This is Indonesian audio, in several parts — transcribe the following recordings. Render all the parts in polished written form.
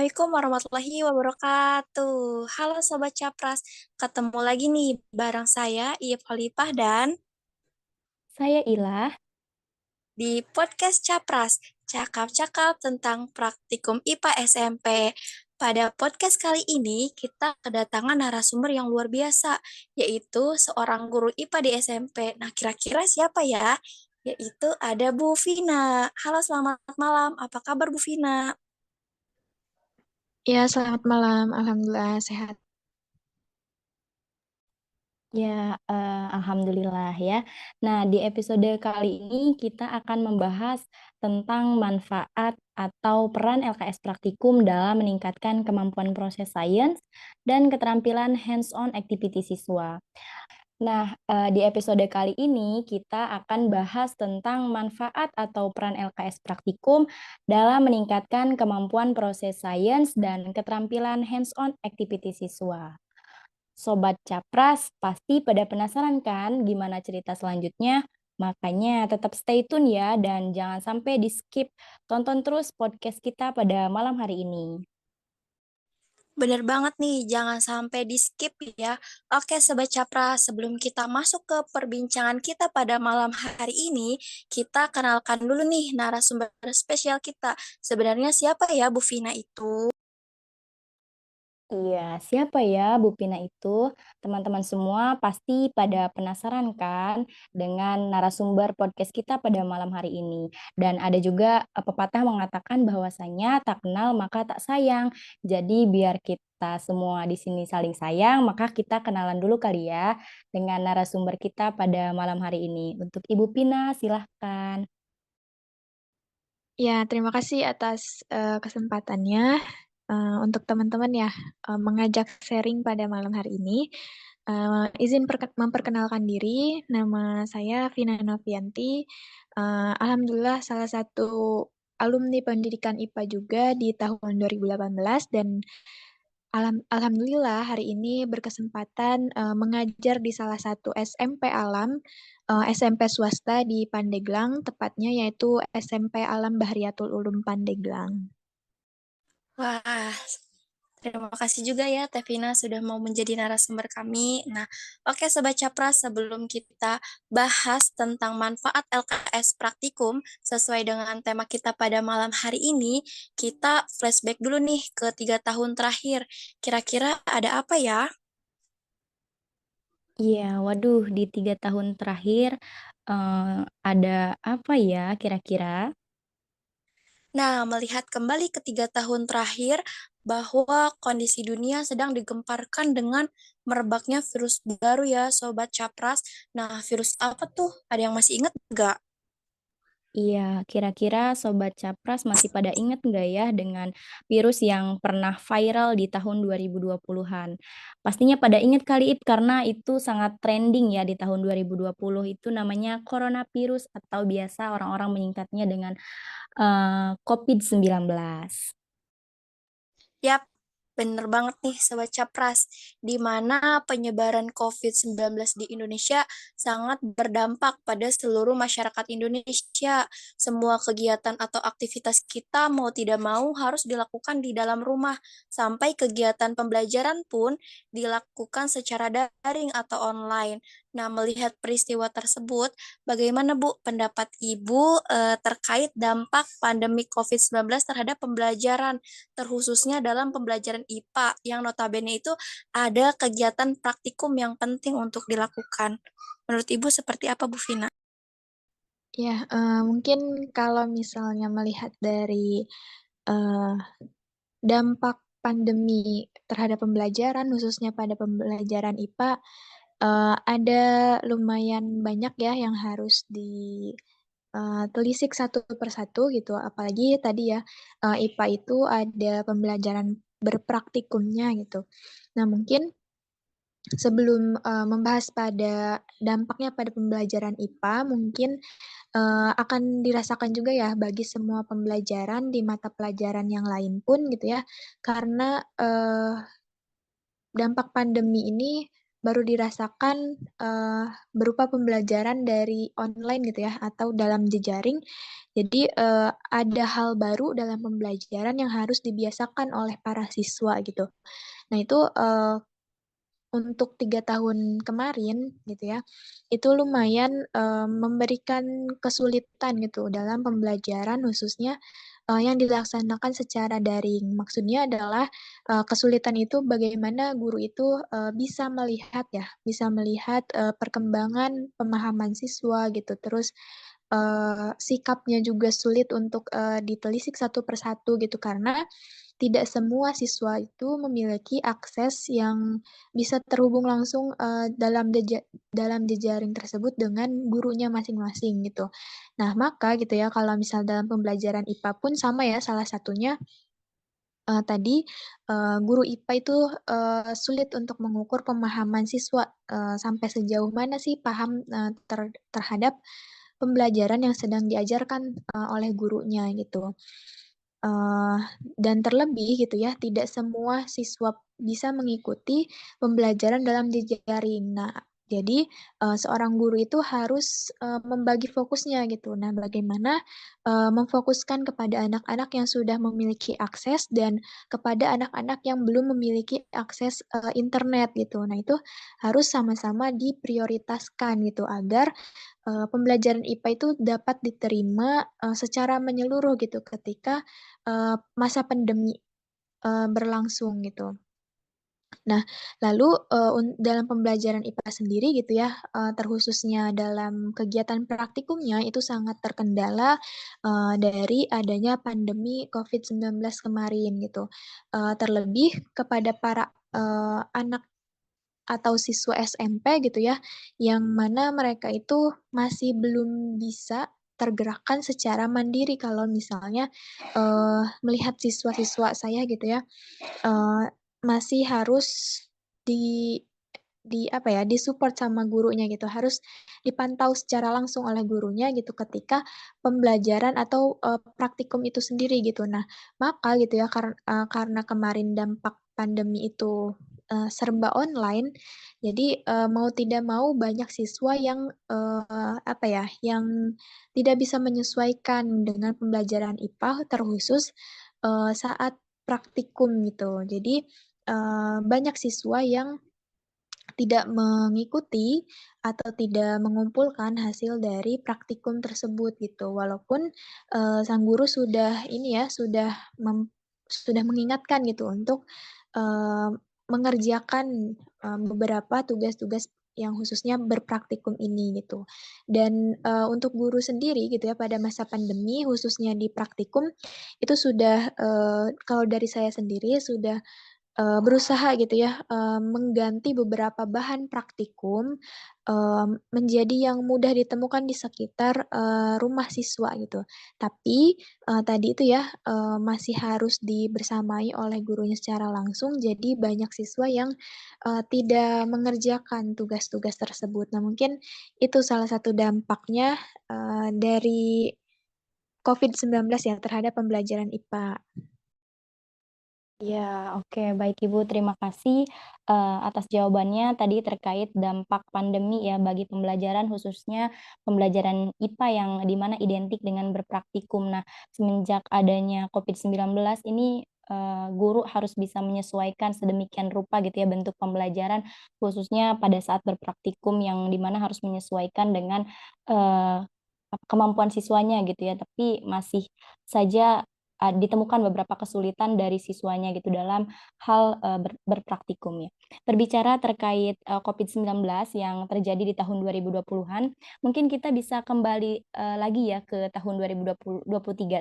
Assalamualaikum warahmatullahi wabarakatuh. Halo Sobat Capras, ketemu lagi nih bareng saya Iep Khalifah dan Saya Ilah. di podcast Capras, cakap-cakap tentang praktikum IPA SMP. Pada podcast kali ini kita kedatangan narasumber yang luar biasa, yaitu seorang guru IPA di SMP. Nah, kira-kira siapa ya? Yaitu ada Bu Vina. Halo, selamat malam. Apa kabar Bu Vina? Ya, selamat malam. Alhamdulillah sehat. Ya, alhamdulillah ya. Nah, di episode kali ini kita akan membahas tentang manfaat atau peran LKS praktikum dalam meningkatkan kemampuan proses sains dan keterampilan hands-on activity siswa. Nah, di episode kali ini kita akan bahas tentang manfaat atau peran LKS praktikum dalam meningkatkan kemampuan proses sains dan keterampilan hands-on activity siswa. Sobat Capras pasti pada penasaran kan gimana cerita selanjutnya? Makanya tetap stay tune ya dan jangan sampai di skip. Tonton terus podcast kita pada malam hari ini. Bener banget nih, jangan sampai di skip ya. Oke, Sobat Capra, sebelum kita masuk ke perbincangan kita pada malam hari ini, kita kenalkan dulu nih narasumber spesial kita. Sebenarnya siapa ya Bu Vina itu? Iya, siapa ya Bu Pina itu? Teman-teman semua pasti pada penasaran kan dengan narasumber podcast kita pada malam hari ini. Dan ada juga pepatah mengatakan bahwasanya tak kenal maka tak sayang. Jadi biar kita semua di sini saling sayang, maka kita kenalan dulu kali ya dengan narasumber kita pada malam hari ini. Untuk Ibu Pina, silahkan. Ya, terima kasih atas kesempatannya untuk teman-teman ya mengajak sharing pada malam hari ini. Izin memperkenalkan diri, nama saya Vina Novianti. Alhamdulillah salah satu alumni pendidikan IPA juga di tahun 2018 dan alhamdulillah hari ini berkesempatan mengajar di salah satu SMP Alam, SMP swasta di Pandeglang, tepatnya yaitu SMP Alam Bahriyatul Ulum Pandeglang. Wah, terima kasih juga ya Tevina sudah mau menjadi narasumber kami. Nah, oke Sobat Capra, sebelum kita bahas tentang manfaat LKS praktikum sesuai dengan tema kita pada malam hari ini, kita flashback dulu nih ke 3 tahun terakhir. Kira-kira ada apa ya? Iya, waduh di 3 tahun terakhir ada apa ya kira-kira? Nah, melihat kembali ke 3 tahun terakhir, bahwa kondisi dunia sedang digemparkan dengan merebaknya virus baru ya, Sobat Capras. Nah, virus apa tuh? Ada yang masih ingat nggak? Iya, kira-kira Sobat Capras masih pada ingat nggak ya dengan virus yang pernah viral di tahun 2020-an? Pastinya pada ingat kali Ip, karena itu sangat trending ya di tahun 2020 itu namanya coronavirus atau biasa orang-orang menyingkatnya dengan COVID-19. Yap, bener banget nih Sobat Capras, di mana penyebaran COVID-19 di Indonesia sangat berdampak pada seluruh masyarakat Indonesia. Semua kegiatan atau aktivitas kita mau tidak mau harus dilakukan di dalam rumah, sampai kegiatan pembelajaran pun dilakukan secara daring atau online. Nah, melihat peristiwa tersebut, bagaimana Bu pendapat Ibu terkait dampak pandemi COVID-19 terhadap pembelajaran? Terkhususnya dalam pembelajaran IPA yang notabene itu ada kegiatan praktikum yang penting untuk dilakukan. Menurut Ibu seperti apa, Bu Vina? Ya, mungkin kalau misalnya melihat dari eh, dampak pandemi terhadap pembelajaran, khususnya pada pembelajaran IPA, ada lumayan banyak ya yang harus telisik satu persatu gitu. Apalagi tadi ya, IPA itu ada pembelajaran berpraktikumnya gitu. Nah, mungkin sebelum membahas pada dampaknya pada pembelajaran IPA, mungkin akan dirasakan juga ya bagi semua pembelajaran di mata pelajaran yang lain pun gitu ya, karena dampak pandemi ini baru dirasakan berupa pembelajaran dari online gitu ya, atau dalam jejaring. Jadi ada hal baru dalam pembelajaran yang harus dibiasakan oleh para siswa gitu. Nah itu untuk 3 tahun kemarin gitu ya, itu lumayan memberikan kesulitan gitu dalam pembelajaran khususnya yang dilaksanakan secara daring. Maksudnya adalah kesulitan itu bagaimana guru itu bisa melihat perkembangan pemahaman siswa gitu. Terus sikapnya juga sulit untuk ditelisik satu persatu gitu karena tidak semua siswa itu memiliki akses yang bisa terhubung langsung dalam jejaring tersebut dengan gurunya masing-masing gitu. Nah, maka gitu ya kalau misal dalam pembelajaran IPA pun sama ya salah satunya tadi guru IPA itu sulit untuk mengukur pemahaman siswa sampai sejauh mana sih paham terhadap pembelajaran yang sedang diajarkan oleh gurunya gitu. Eee, dan terlebih gitu ya, tidak semua siswa bisa mengikuti pembelajaran dalam jejaring. Nah, jadi seorang guru itu harus membagi fokusnya gitu. Nah, bagaimana memfokuskan kepada anak-anak yang sudah memiliki akses dan kepada anak-anak yang belum memiliki akses internet gitu. Nah, itu harus sama-sama diprioritaskan gitu agar pembelajaran IPA itu dapat diterima secara menyeluruh gitu ketika masa pandemi berlangsung gitu. Nah, lalu dalam pembelajaran IPA sendiri gitu ya, terkhususnya dalam kegiatan praktikumnya itu sangat terkendala dari adanya pandemi COVID-19 kemarin gitu. Terlebih kepada para anak atau siswa SMP gitu ya, yang mana mereka itu masih belum bisa tergerakkan secara mandiri kalau misalnya melihat siswa-siswa saya gitu ya, eee, masih harus di apa ya, di-support sama gurunya gitu, harus dipantau secara langsung oleh gurunya gitu ketika pembelajaran atau praktikum itu sendiri gitu. Nah, maka gitu ya karena kemarin dampak pandemi itu serba online, jadi mau tidak mau banyak siswa yang apa ya, yang tidak bisa menyesuaikan dengan pembelajaran IPA terkhusus saat praktikum gitu. Jadi banyak siswa yang tidak mengikuti atau tidak mengumpulkan hasil dari praktikum tersebut gitu. Walaupun sang guru sudah ini ya, sudah mengingatkan gitu untuk eee, mengerjakan beberapa tugas-tugas yang khususnya berpraktikum ini gitu. Dan untuk guru sendiri gitu ya pada masa pandemi khususnya di praktikum itu sudah kalau dari saya sendiri sudah berusaha gitu ya mengganti beberapa bahan praktikum menjadi yang mudah ditemukan di sekitar rumah siswa gitu. Tapi tadi itu ya masih harus dibersamai oleh gurunya secara langsung, jadi banyak siswa yang tidak mengerjakan tugas-tugas tersebut. Nah, mungkin itu salah satu dampaknya dari COVID-19 ya terhadap pembelajaran IPA. Ya, oke. Baik Ibu, terima kasih atas jawabannya tadi terkait dampak pandemi ya bagi pembelajaran khususnya pembelajaran IPA yang di mana identik dengan berpraktikum. Nah, semenjak adanya COVID-19 ini guru harus bisa menyesuaikan sedemikian rupa gitu ya bentuk pembelajaran khususnya pada saat berpraktikum yang di mana harus menyesuaikan dengan eh, kemampuan siswanya gitu ya. Tapi masih saja ditemukan beberapa kesulitan dari siswanya gitu dalam hal berpraktikum ya. Berbicara terkait COVID-19 yang terjadi di tahun 2020-an, mungkin kita bisa kembali lagi ya ke tahun 2023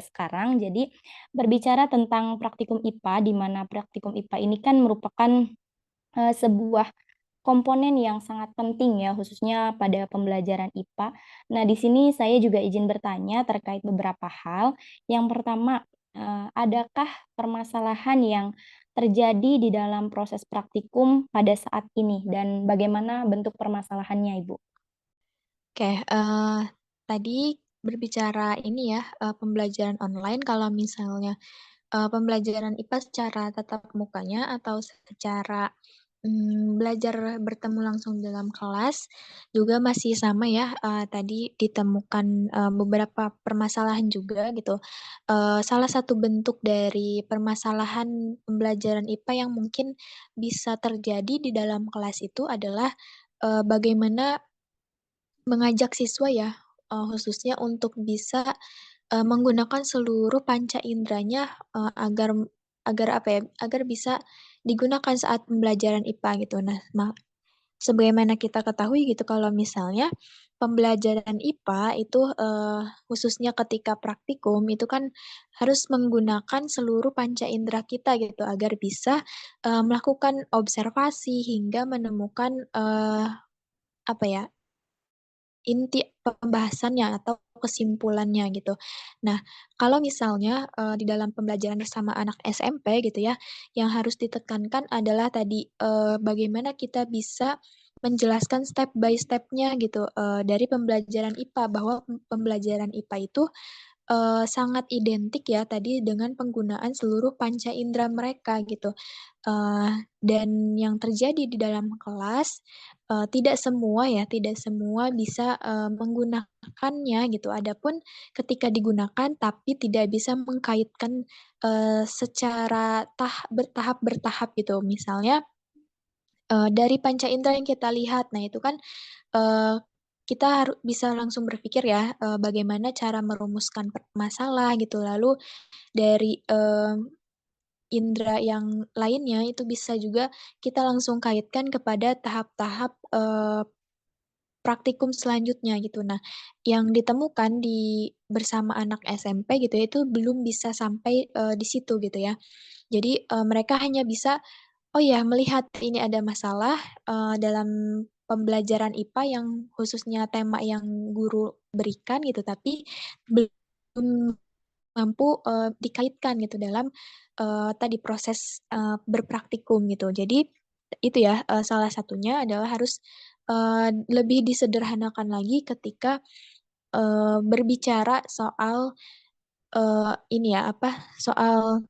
sekarang. Jadi berbicara tentang praktikum IPA, di mana praktikum IPA ini kan merupakan sebuah komponen yang sangat penting ya, khususnya pada pembelajaran IPA. Nah, di sini saya juga izin bertanya terkait beberapa hal. Yang pertama, adakah permasalahan yang terjadi di dalam proses praktikum pada saat ini dan bagaimana bentuk permasalahannya, Ibu? Oke, tadi berbicara ini ya, pembelajaran online kalau misalnya pembelajaran IPA secara tatap mukanya atau secara Belajar bertemu langsung dalam kelas juga masih sama ya, tadi ditemukan, beberapa permasalahan juga gitu. Salah satu bentuk dari permasalahan pembelajaran IPA yang mungkin bisa terjadi di dalam kelas itu adalah, bagaimana mengajak siswa ya, khususnya untuk bisa, menggunakan seluruh panca inderanya, agar apa ya, agar bisa digunakan saat pembelajaran IPA gitu. Nah, sebagaimana kita ketahui gitu kalau misalnya pembelajaran IPA itu, khususnya ketika praktikum itu kan harus menggunakan seluruh panca indera kita gitu agar bisa, melakukan observasi hingga menemukan, apa ya, inti pembahasannya atau kesimpulannya gitu. Nah, kalau misalnya, di dalam pembelajaran bersama anak SMP gitu ya, yang harus ditekankan adalah tadi, bagaimana kita bisa menjelaskan step by step-nya gitu, dari pembelajaran IPA bahwa pembelajaran IPA itu sangat identik ya tadi dengan penggunaan seluruh panca indera mereka gitu. Dan yang terjadi di dalam kelas, tidak semua bisa, menggunakannya gitu. Adapun ketika digunakan tapi tidak bisa mengkaitkan, secara bertahap-bertahap gitu. Misalnya, dari panca indera yang kita lihat, nah itu kan, eee, kita bisa langsung berpikir ya, bagaimana cara merumuskan masalah gitu. Lalu dari, indera yang lainnya itu bisa juga kita langsung kaitkan kepada tahap-tahap, praktikum selanjutnya gitu. Nah, yang ditemukan bersama anak SMP gitu ya, itu belum bisa sampai, di situ gitu ya. Jadi, mereka hanya bisa, oh ya, melihat ini ada masalah, dalam pembelajaran IPA yang khususnya tema yang guru berikan gitu, tapi belum mampu, dikaitkan gitu dalam, tadi proses, berpraktikum gitu. Jadi itu ya, salah satunya adalah harus, lebih disederhanakan lagi ketika, berbicara soal, ini ya, apa, soal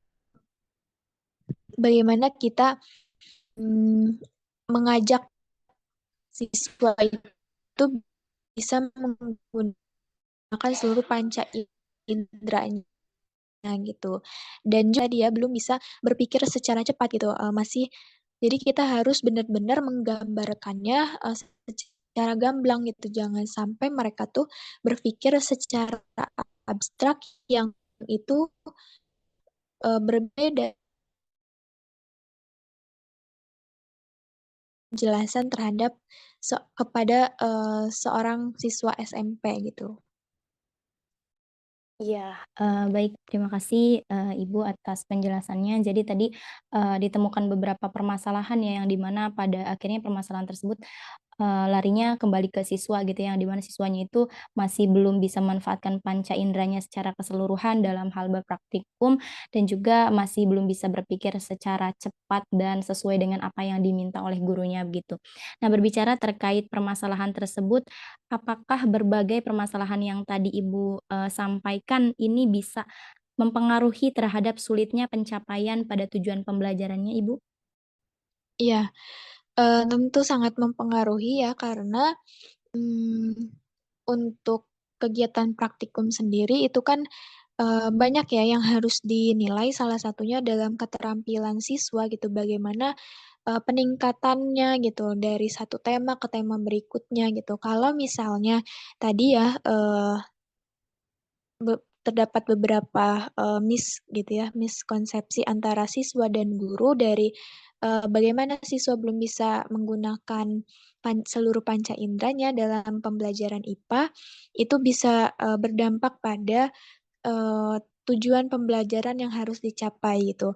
bagaimana kita, mmm, mengajak siswa itu bisa menggunakan seluruh panca inderanya gitu. Dan juga dia belum bisa berpikir secara cepat gitu, jadi kita harus benar-benar menggambarkannya, secara gamblang gitu, jangan sampai mereka tuh berpikir secara abstrak yang itu, berbeda penjelasan terhadap kepada, seorang siswa SMP gitu. Iya, baik, terima kasih, Ibu atas penjelasannya. Jadi tadi, ditemukan beberapa permasalahan ya, yang di mana pada akhirnya permasalahan tersebut, larinya kembali ke siswa gitu ya, yang di mana siswanya itu masih belum bisa memanfaatkan panca inderanya secara keseluruhan dalam hal berpraktikum, dan juga masih belum bisa berpikir secara cepat dan sesuai dengan apa yang diminta oleh gurunya, begitu. Nah, berbicara terkait permasalahan tersebut, apakah berbagai permasalahan yang tadi Ibu, sampaikan ini bisa mempengaruhi terhadap sulitnya pencapaian pada tujuan pembelajarannya, Ibu? Iya, tentu sangat mempengaruhi ya karena, mmm, untuk kegiatan praktikum sendiri itu kan, banyak ya yang harus dinilai, salah satunya dalam keterampilan siswa gitu, bagaimana, peningkatannya gitu dari satu tema ke tema berikutnya gitu. Kalau misalnya tadi ya, terdapat beberapa, gitu ya, miskonsepsi antara siswa dan guru dari, bagaimana siswa belum bisa menggunakan seluruh panca inderanya dalam pembelajaran IPA, itu bisa, berdampak pada tujuan pembelajaran yang harus dicapai gitu.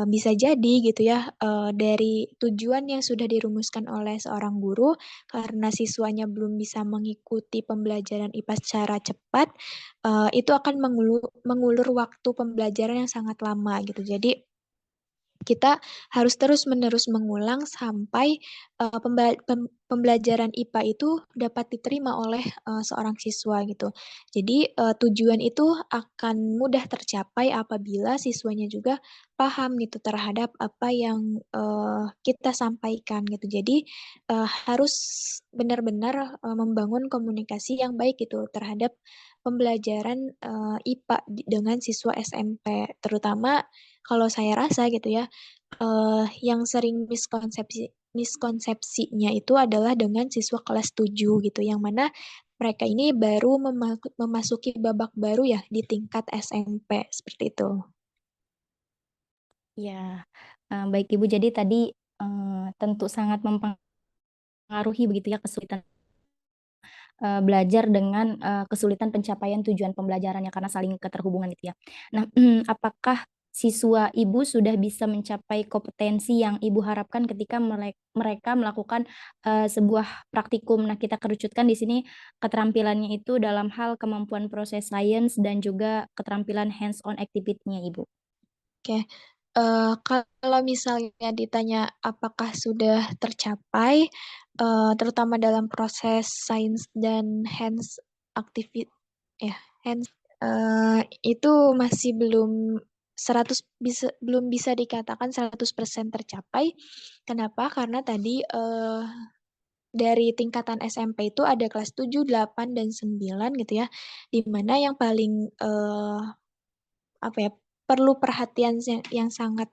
Bisa jadi gitu ya, dari tujuan yang sudah dirumuskan oleh seorang guru, karena siswanya belum bisa mengikuti pembelajaran IPA secara cepat, itu akan mengulur waktu pembelajaran yang sangat lama gitu. Jadi kita harus terus-menerus mengulang sampai, pembelajaran IPA itu dapat diterima oleh seorang siswa gitu. Jadi tujuan itu akan mudah tercapai apabila siswanya juga paham gitu terhadap apa yang kita sampaikan gitu. Jadi harus benar-benar membangun komunikasi yang baik gitu terhadap pembelajaran IPA dengan siswa SMP, terutama kalau saya rasa gitu ya, yang sering miskonsepsinya itu adalah dengan siswa kelas 7 gitu, yang mana mereka ini baru memasuki babak baru ya di tingkat SMP, seperti itu. Ya, baik Ibu. Jadi tadi tentu sangat mempengaruhi begitu ya kesulitan belajar dengan kesulitan pencapaian tujuan pembelajarannya karena saling keterhubungan gitu ya. Nah, apakah siswa Ibu sudah bisa mencapai kompetensi yang Ibu harapkan ketika mereka melakukan sebuah praktikum? Nah, kita kerucutkan di sini keterampilannya itu dalam hal kemampuan proses sains dan juga keterampilan hands on activity-nya Ibu. Oke, kalau misalnya ditanya apakah sudah tercapai, terutama dalam proses sains dan hands activity ya, hands, itu masih belum bisa dikatakan 100% tercapai. Kenapa? Karena tadi, dari tingkatan SMP itu ada kelas 7, 8, dan 9 gitu ya, di mana yang paling, apa ya, perlu perhatian yang sangat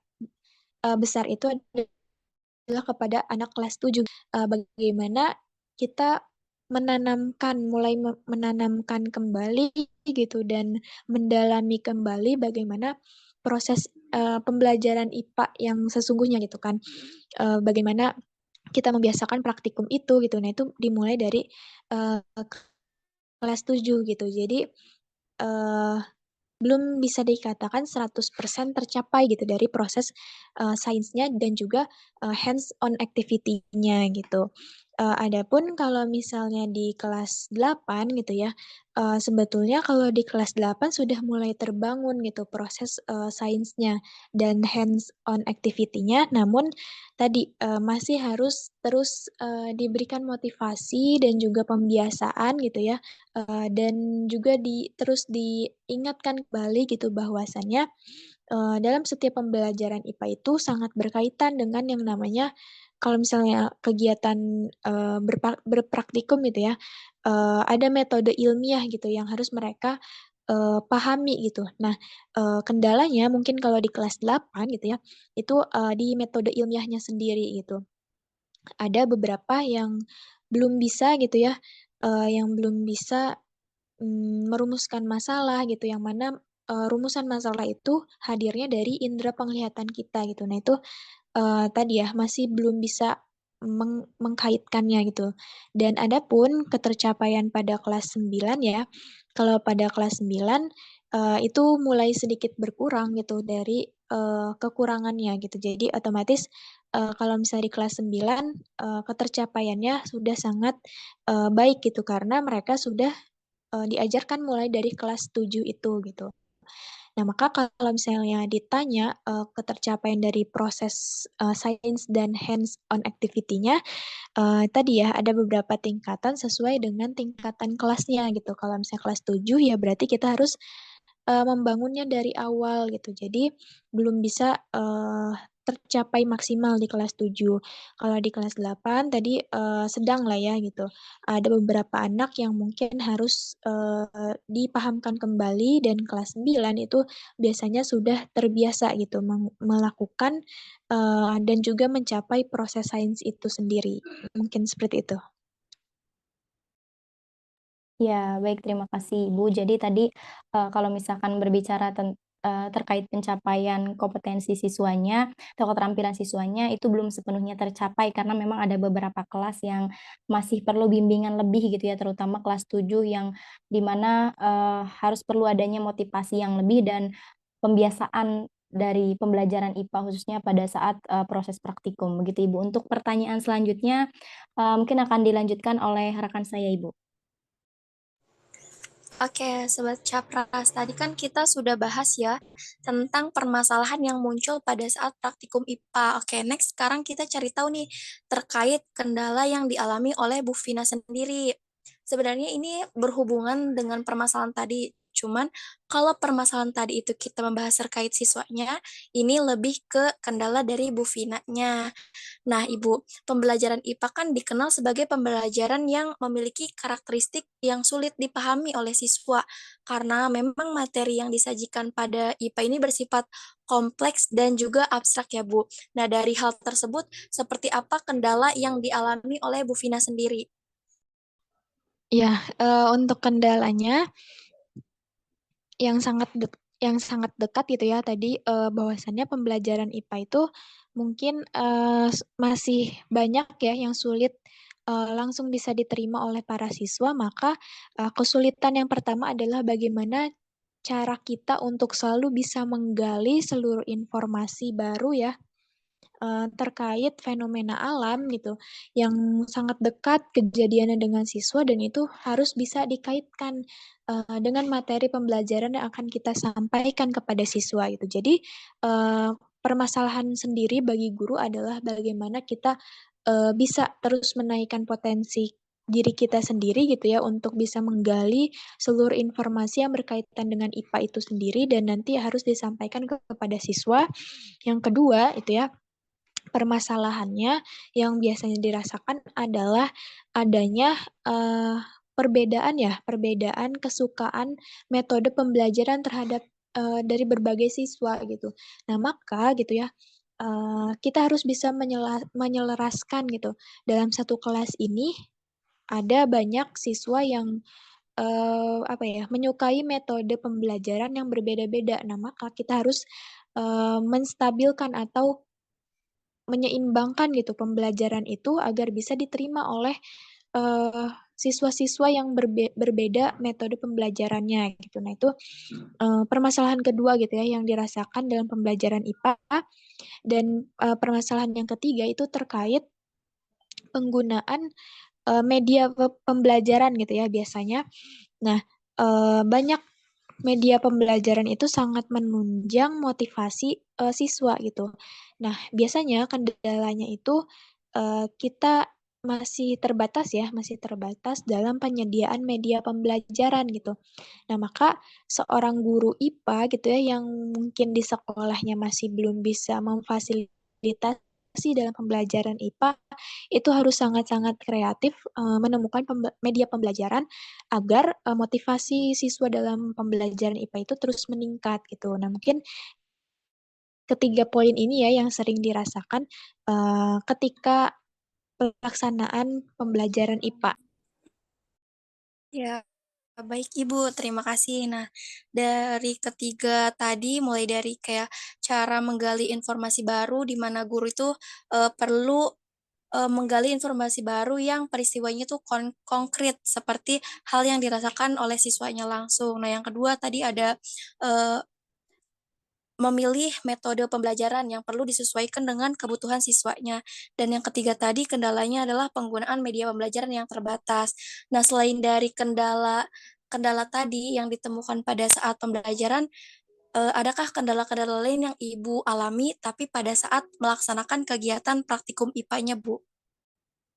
besar itu adalah kepada anak kelas 7, bagaimana kita menanamkan kembali gitu dan mendalami kembali bagaimana proses, pembelajaran IPA yang sesungguhnya gitu kan. Bagaimana kita membiasakan praktikum itu gitu. Nah, itu dimulai dari, eee, kelas 7 gitu. Jadi, eee belum bisa dikatakan 100% tercapai gitu dari proses, sainsnya dan juga, hands on activity-nya gitu. Adapun kalau misalnya di kelas 8 gitu ya, sebetulnya kalau di kelas 8 sudah mulai terbangun gitu proses, sainsnya dan hands on activity-nya, namun tadi, masih harus terus, diberikan motivasi dan juga pembiasaan gitu ya. Dan juga terus diingatkan kembali gitu bahwasannya, dalam setiap pembelajaran IPA itu sangat berkaitan dengan yang namanya kalau misalnya kegiatan, berpraktikum gitu ya, ada metode ilmiah gitu yang harus mereka, pahami gitu. Nah, kendalanya mungkin kalau di kelas 8 gitu ya, itu, di metode ilmiahnya sendiri gitu. Ada beberapa yang belum bisa gitu ya, yang belum bisa merumuskan masalah gitu, yang mana, rumusan masalah itu hadirnya dari indera penglihatan kita gitu. Nah itu, tadi ya masih belum bisa mengkaitkannya gitu. Dan adapun ketercapaian pada kelas 9 ya, kalau pada kelas 9, itu mulai sedikit berkurang gitu dari, kekurangannya gitu. Jadi otomatis, kalau misalnya di kelas 9, ketercapaiannya sudah sangat, baik gitu karena mereka sudah diajarkan mulai dari kelas 7 itu, gitu. Nah, maka kalau misalnya ditanya, ketercapaian dari proses, sains dan hands on activity-nya, tadi ya ada beberapa tingkatan sesuai dengan tingkatan kelasnya gitu. Kalau misalnya kelas 7 ya berarti kita harus membangunnya dari awal gitu. Jadi belum bisa, tercapai maksimal di kelas 7. Kalau di kelas 8 tadi, sedang lah ya gitu. Ada beberapa anak yang mungkin harus, dipahamkan kembali dan kelas 9 itu biasanya sudah terbiasa gitu melakukan, dan juga mencapai proses sains itu sendiri. Mungkin seperti itu. Ya, baik, terima kasih Ibu. Jadi tadi, kalau misalkan berbicara terkait pencapaian kompetensi siswanya atau keterampilan siswanya itu belum sepenuhnya tercapai karena memang ada beberapa kelas yang masih perlu bimbingan lebih gitu ya, terutama kelas 7 yang di mana, harus perlu adanya motivasi yang lebih dan pembiasaan dari pembelajaran IPA khususnya pada saat, proses praktikum, begitu Ibu. Untuk pertanyaan selanjutnya, mungkin akan dilanjutkan oleh rekan saya Ibu. Oke, Sobat Capras, tadi kan kita sudah bahas ya tentang permasalahan yang muncul pada saat praktikum IPA. Oke, next sekarang kita cari tahu nih terkait kendala yang dialami oleh Bu Vina sendiri. Sebenarnya ini berhubungan dengan permasalahan tadi, cuman kalau permasalahan tadi itu kita membahas terkait siswanya, ini lebih ke kendala dari Bu Vina-nya. Nah, Ibu, pembelajaran IPA kan dikenal sebagai pembelajaran yang memiliki karakteristik yang sulit dipahami oleh siswa, karena memang materi yang disajikan pada IPA ini bersifat kompleks dan juga abstrak ya, Bu. Nah, dari hal tersebut, seperti apa kendala yang dialami oleh Bu Vina sendiri? Ya, untuk kendalanya yang sangat dekat gitu ya tadi, bahwasannya pembelajaran IPA itu mungkin, masih banyak ya yang sulit, langsung bisa diterima oleh para siswa, maka, kesulitan yang pertama adalah bagaimana cara kita untuk selalu bisa menggali seluruh informasi baru ya, terkait fenomena alam gitu, yang sangat dekat kejadiannya dengan siswa dan itu harus bisa dikaitkan, dengan materi pembelajaran yang akan kita sampaikan kepada siswa gitu. Jadi, permasalahan sendiri bagi guru adalah bagaimana kita, bisa terus menaikkan potensi diri kita sendiri gitu ya, untuk bisa menggali seluruh informasi yang berkaitan dengan IPA itu sendiri dan nanti harus disampaikan kepada siswa. Yang kedua itu ya, permasalahannya yang biasanya dirasakan adalah adanya, perbedaan kesukaan metode pembelajaran terhadap, dari berbagai siswa gitu. Nah maka gitu ya, kita harus bisa menyelaraskan gitu, dalam satu kelas ini ada banyak siswa yang, apa ya, menyukai metode pembelajaran yang berbeda-beda. Nah maka kita harus, menstabilkan atau menyeimbangkan gitu pembelajaran itu agar bisa diterima oleh, siswa-siswa yang berbeda metode pembelajarannya gitu. Nah itu, permasalahan kedua gitu ya yang dirasakan dalam pembelajaran IPA dan, permasalahan yang ketiga itu terkait penggunaan, media pembelajaran gitu ya biasanya. Nah, banyak media pembelajaran itu sangat menunjang motivasi, siswa gitu. Nah, biasanya kendalanya itu, kita masih terbatas dalam penyediaan media pembelajaran gitu. Nah, maka seorang guru IPA gitu ya, yang mungkin di sekolahnya masih belum bisa memfasilitasi dalam pembelajaran IPA, itu harus sangat-sangat kreatif, menemukan media pembelajaran agar, motivasi siswa dalam pembelajaran IPA itu terus meningkat gitu. Nah, mungkin ketiga poin ini ya yang sering dirasakan, ketika pelaksanaan pembelajaran IPA. Ya, baik Ibu, terima kasih. Nah, dari ketiga tadi, mulai dari kayak cara menggali informasi baru, di mana guru itu perlu menggali informasi baru yang peristiwanya tuh konkret, seperti hal yang dirasakan oleh siswanya langsung. Nah, yang kedua tadi ada eh, memilih metode pembelajaran yang perlu disesuaikan dengan kebutuhan siswanya. Dan yang ketiga tadi kendalanya adalah penggunaan media pembelajaran yang terbatas. Nah, selain dari kendala kendala tadi yang ditemukan pada saat pembelajaran, adakah kendala-kendala lain yang Ibu alami tapi pada saat melaksanakan kegiatan praktikum IPA-nya, Bu?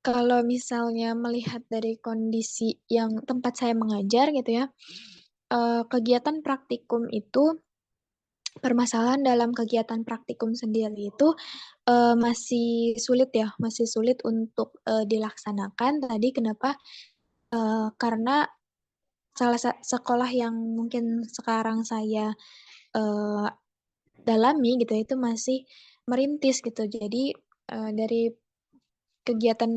Kalau misalnya melihat dari kondisi yang tempat saya mengajar gitu ya, kegiatan praktikum itu permasalahan dalam kegiatan praktikum sendiri itu, masih sulit untuk, dilaksanakan. Tadi kenapa? Karena sekolah yang mungkin sekarang saya, eee, dalami gitu ya, itu masih merintis gitu. Jadi, dari kegiatan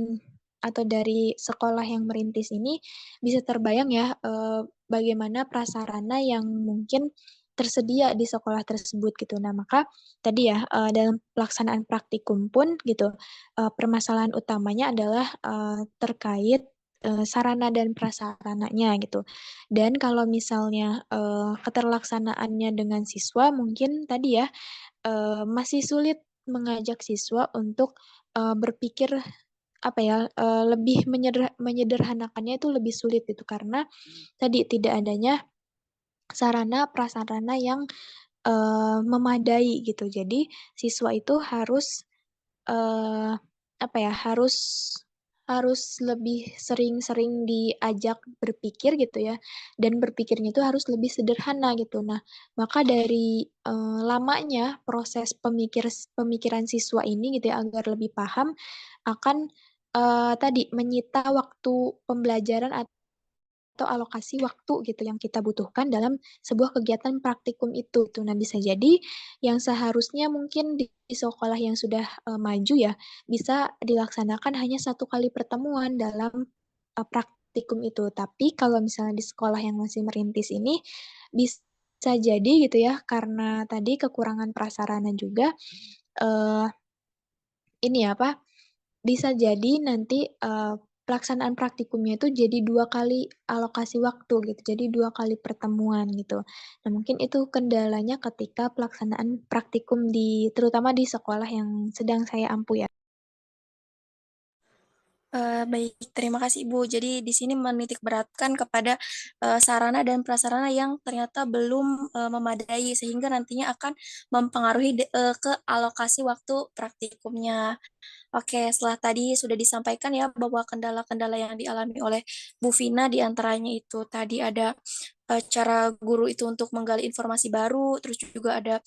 atau dari sekolah yang merintis ini bisa terbayang ya, bagaimana prasarana yang mungkin tersedia di sekolah tersebut gitu. Nah, maka tadi ya, dalam pelaksanaan praktikum pun gitu, permasalahan utamanya adalah, terkait, sarana dan prasarananya gitu. Dan kalau misalnya, keterlaksanaannya dengan siswa mungkin tadi ya, masih sulit mengajak siswa untuk, berpikir apa ya, lebih menyederhanakannya itu lebih sulit gitu, karena tadi tidak adanya sarana prasarana yang, memadai gitu. Jadi siswa itu harus, apa ya, harus lebih sering-sering diajak berpikir gitu ya, dan berpikirnya itu harus lebih sederhana gitu. Nah, maka dari, lamanya proses pemikiran siswa ini gitu ya, agar lebih paham akan, tadi menyita waktu pembelajaran atau alokasi waktu gitu yang kita butuhkan dalam sebuah kegiatan praktikum itu tuh. Nah, bisa jadi yang seharusnya mungkin di sekolah yang sudah, maju ya, bisa dilaksanakan hanya satu kali pertemuan dalam, praktikum itu. Tapi kalau misalnya di sekolah yang masih merintis ini, bisa jadi gitu ya, karena tadi kekurangan prasarana juga, eee, ini ya, apa, bisa jadi nanti, pelaksanaan praktikumnya itu jadi 2 kali alokasi waktu gitu, jadi 2 kali pertemuan gitu. Nah, mungkin itu kendalanya ketika pelaksanaan praktikum terutama di sekolah yang sedang saya ampu ya. Baik, terima kasih Ibu. Jadi di sini menitik beratkan kepada sarana dan prasarana yang ternyata belum memadai sehingga nantinya akan mempengaruhi ke alokasi waktu praktikumnya. Oke, setelah tadi sudah disampaikan ya bahwa kendala-kendala yang dialami oleh Bu Vina di antaranya itu tadi ada cara guru itu untuk menggali informasi baru, terus juga ada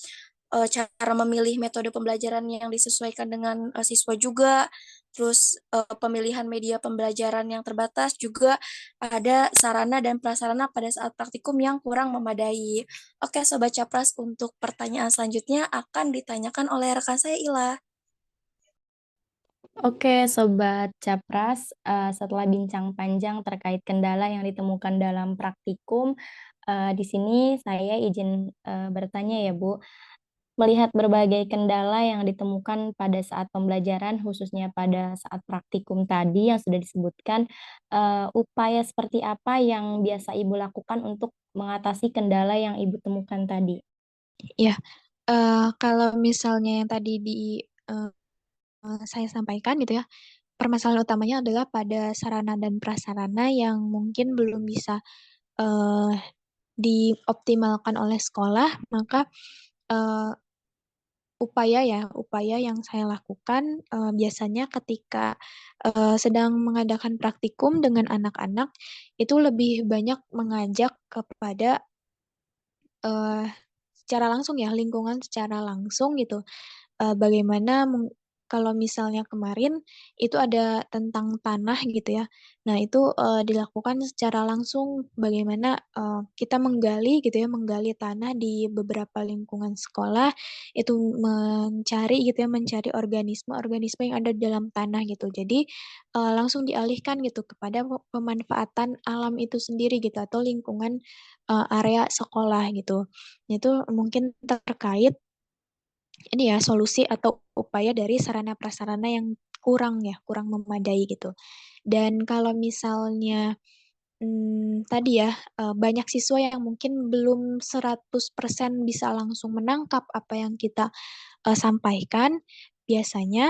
cara memilih metode pembelajaran yang disesuaikan dengan siswa juga, terus pemilihan media pembelajaran yang terbatas, juga ada sarana dan prasarana pada saat praktikum yang kurang memadai. Oke, Sobat Capras, untuk pertanyaan selanjutnya akan ditanyakan oleh rekan saya Ila. Oke, Sobat Capras, setelah bincang panjang terkait kendala yang ditemukan dalam praktikum, di sini saya izin, bertanya ya, Bu. Melihat berbagai kendala yang ditemukan pada saat pembelajaran, khususnya pada saat praktikum tadi yang sudah disebutkan, upaya seperti apa yang biasa Ibu lakukan untuk mengatasi kendala yang Ibu temukan tadi? Iya, kalau misalnya yang tadi saya sampaikan gitu ya, permasalahan utamanya adalah pada sarana dan prasarana yang mungkin belum bisa, eee, dioptimalkan oleh sekolah, maka, eee, upaya yang saya lakukan, biasanya ketika, sedang mengadakan praktikum dengan anak-anak, itu lebih banyak mengajak kepada, eee, secara langsung ya, lingkungan secara langsung gitu. Bagaimana kalau misalnya kemarin itu ada tentang tanah gitu ya. Nah itu, dilakukan secara langsung bagaimana, kita menggali gitu ya, menggali tanah di beberapa lingkungan sekolah, itu mencari gitu ya, mencari organisme-organisme yang ada di dalam tanah gitu. Jadi, langsung dialihkan gitu kepada pemanfaatan alam itu sendiri gitu atau lingkungan, area sekolah gitu. Itu mungkin terkait ini ya, solusi atau upaya dari sarana prasarana yang kurang ya, kurang memadai gitu. Dan kalau misalnya, tadi ya, banyak siswa yang mungkin belum 100% bisa langsung menangkap apa yang kita, sampaikan, biasanya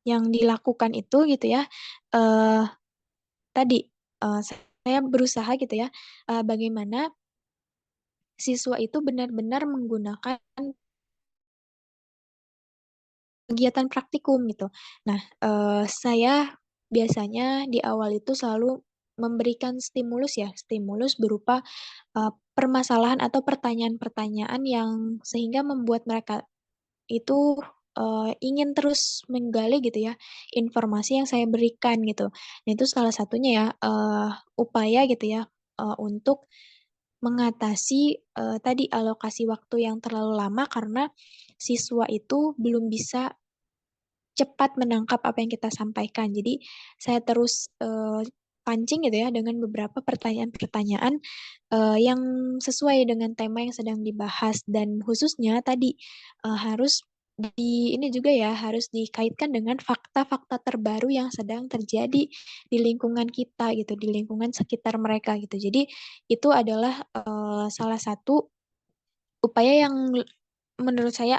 yang dilakukan itu gitu ya, eee, tadi, saya berusaha gitu ya, bagaimana siswa itu benar-benar menggunakan kegiatan praktikum gitu. Nah, saya biasanya di awal itu selalu memberikan stimulus ya, stimulus berupa, permasalahan atau pertanyaan-pertanyaan yang sehingga membuat mereka itu, ingin terus menggali gitu ya, informasi yang saya berikan gitu. Nah itu salah satunya ya, upaya gitu ya, untuk mengatasi, tadi alokasi waktu yang terlalu lama karena siswa itu belum bisa cepat menangkap apa yang kita sampaikan. Jadi saya terus, pancing gitu ya dengan beberapa pertanyaan-pertanyaan, yang sesuai dengan tema yang sedang dibahas dan khususnya tadi, harus ini juga ya, harus dikaitkan dengan fakta-fakta terbaru yang sedang terjadi di lingkungan kita gitu, di lingkungan sekitar mereka gitu. Jadi itu adalah, salah satu upaya yang menurut saya,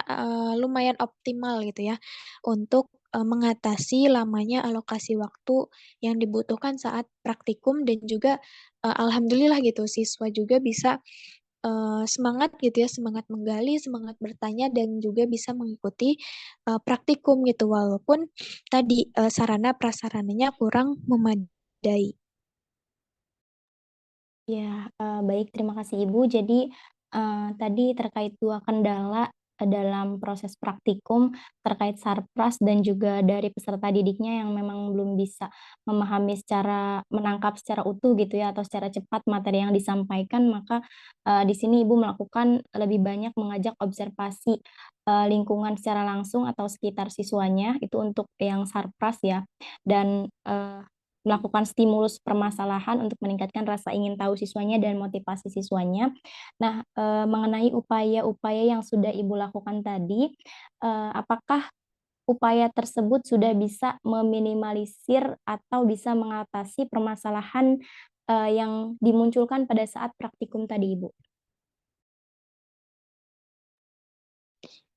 lumayan optimal gitu ya, untuk, mengatasi lamanya alokasi waktu yang dibutuhkan saat praktikum dan juga alhamdulillah gitu siswa juga bisa semangat gitu ya, semangat menggali, semangat bertanya dan juga bisa mengikuti praktikum gitu walaupun tadi sarana prasarananya kurang memadai. Ya, baik, terima kasih Ibu. Jadi, tadi terkait 2 kendala, dalam proses praktikum terkait sarpras dan juga dari peserta didiknya yang memang belum bisa memahami menangkap secara utuh gitu ya, atau secara cepat materi yang disampaikan, maka, di sini Ibu melakukan lebih banyak mengajak observasi, lingkungan secara langsung atau sekitar siswanya, itu untuk yang sarpras ya. Dan, melakukan stimulus permasalahan untuk meningkatkan rasa ingin tahu siswanya dan motivasi siswanya. Nah, mengenai upaya-upaya yang sudah Ibu lakukan tadi, apakah upaya tersebut sudah bisa meminimalisir atau bisa mengatasi permasalahan, yang dimunculkan pada saat praktikum tadi, Ibu?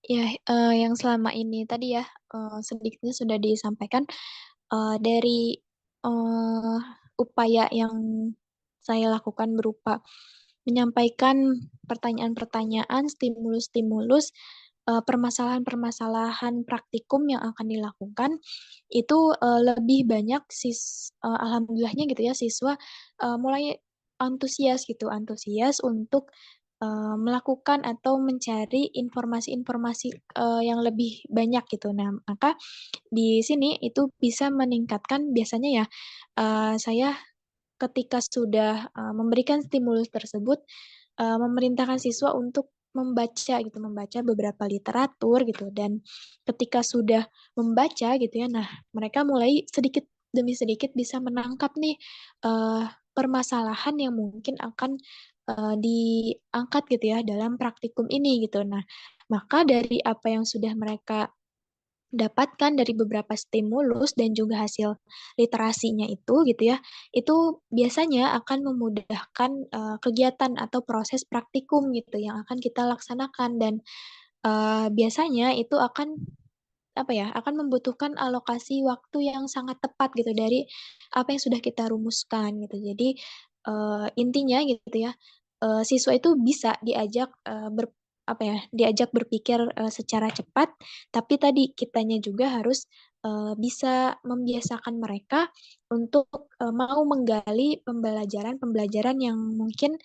Ya, yang selama ini tadi ya, sedikitnya sudah disampaikan, dari, eee, upaya yang saya lakukan berupa menyampaikan pertanyaan-pertanyaan, stimulus-stimulus, permasalahan-permasalahan praktikum yang akan dilakukan, itu, lebih banyak alhamdulillahnya gitu ya siswa, mulai antusias untuk, melakukan atau mencari informasi-informasi, yang lebih banyak gitu. Nah, maka di sini itu bisa meningkatkan biasanya ya, saya ketika sudah, memberikan stimulus tersebut, memerintahkan siswa untuk membaca gitu, membaca beberapa literatur gitu dan ketika sudah membaca gitu ya, nah mereka mulai sedikit demi sedikit bisa menangkap nih, eee, permasalahan yang mungkin akan, diangkat gitu ya dalam praktikum ini gitu. Nah, maka dari apa yang sudah mereka dapatkan dari beberapa stimulus dan juga hasil literasinya itu gitu ya, itu biasanya akan memudahkan, kegiatan atau proses praktikum gitu yang akan kita laksanakan dan, biasanya itu akan, apa ya, akan membutuhkan alokasi waktu yang sangat tepat gitu dari apa yang sudah kita rumuskan gitu. Jadi, intinya gitu ya, siswa itu bisa diajak, apa ya, diajak berpikir, secara cepat, tapi tadi kitanya juga harus, bisa membiasakan mereka untuk, mau menggali pembelajaran-pembelajaran yang mungkin,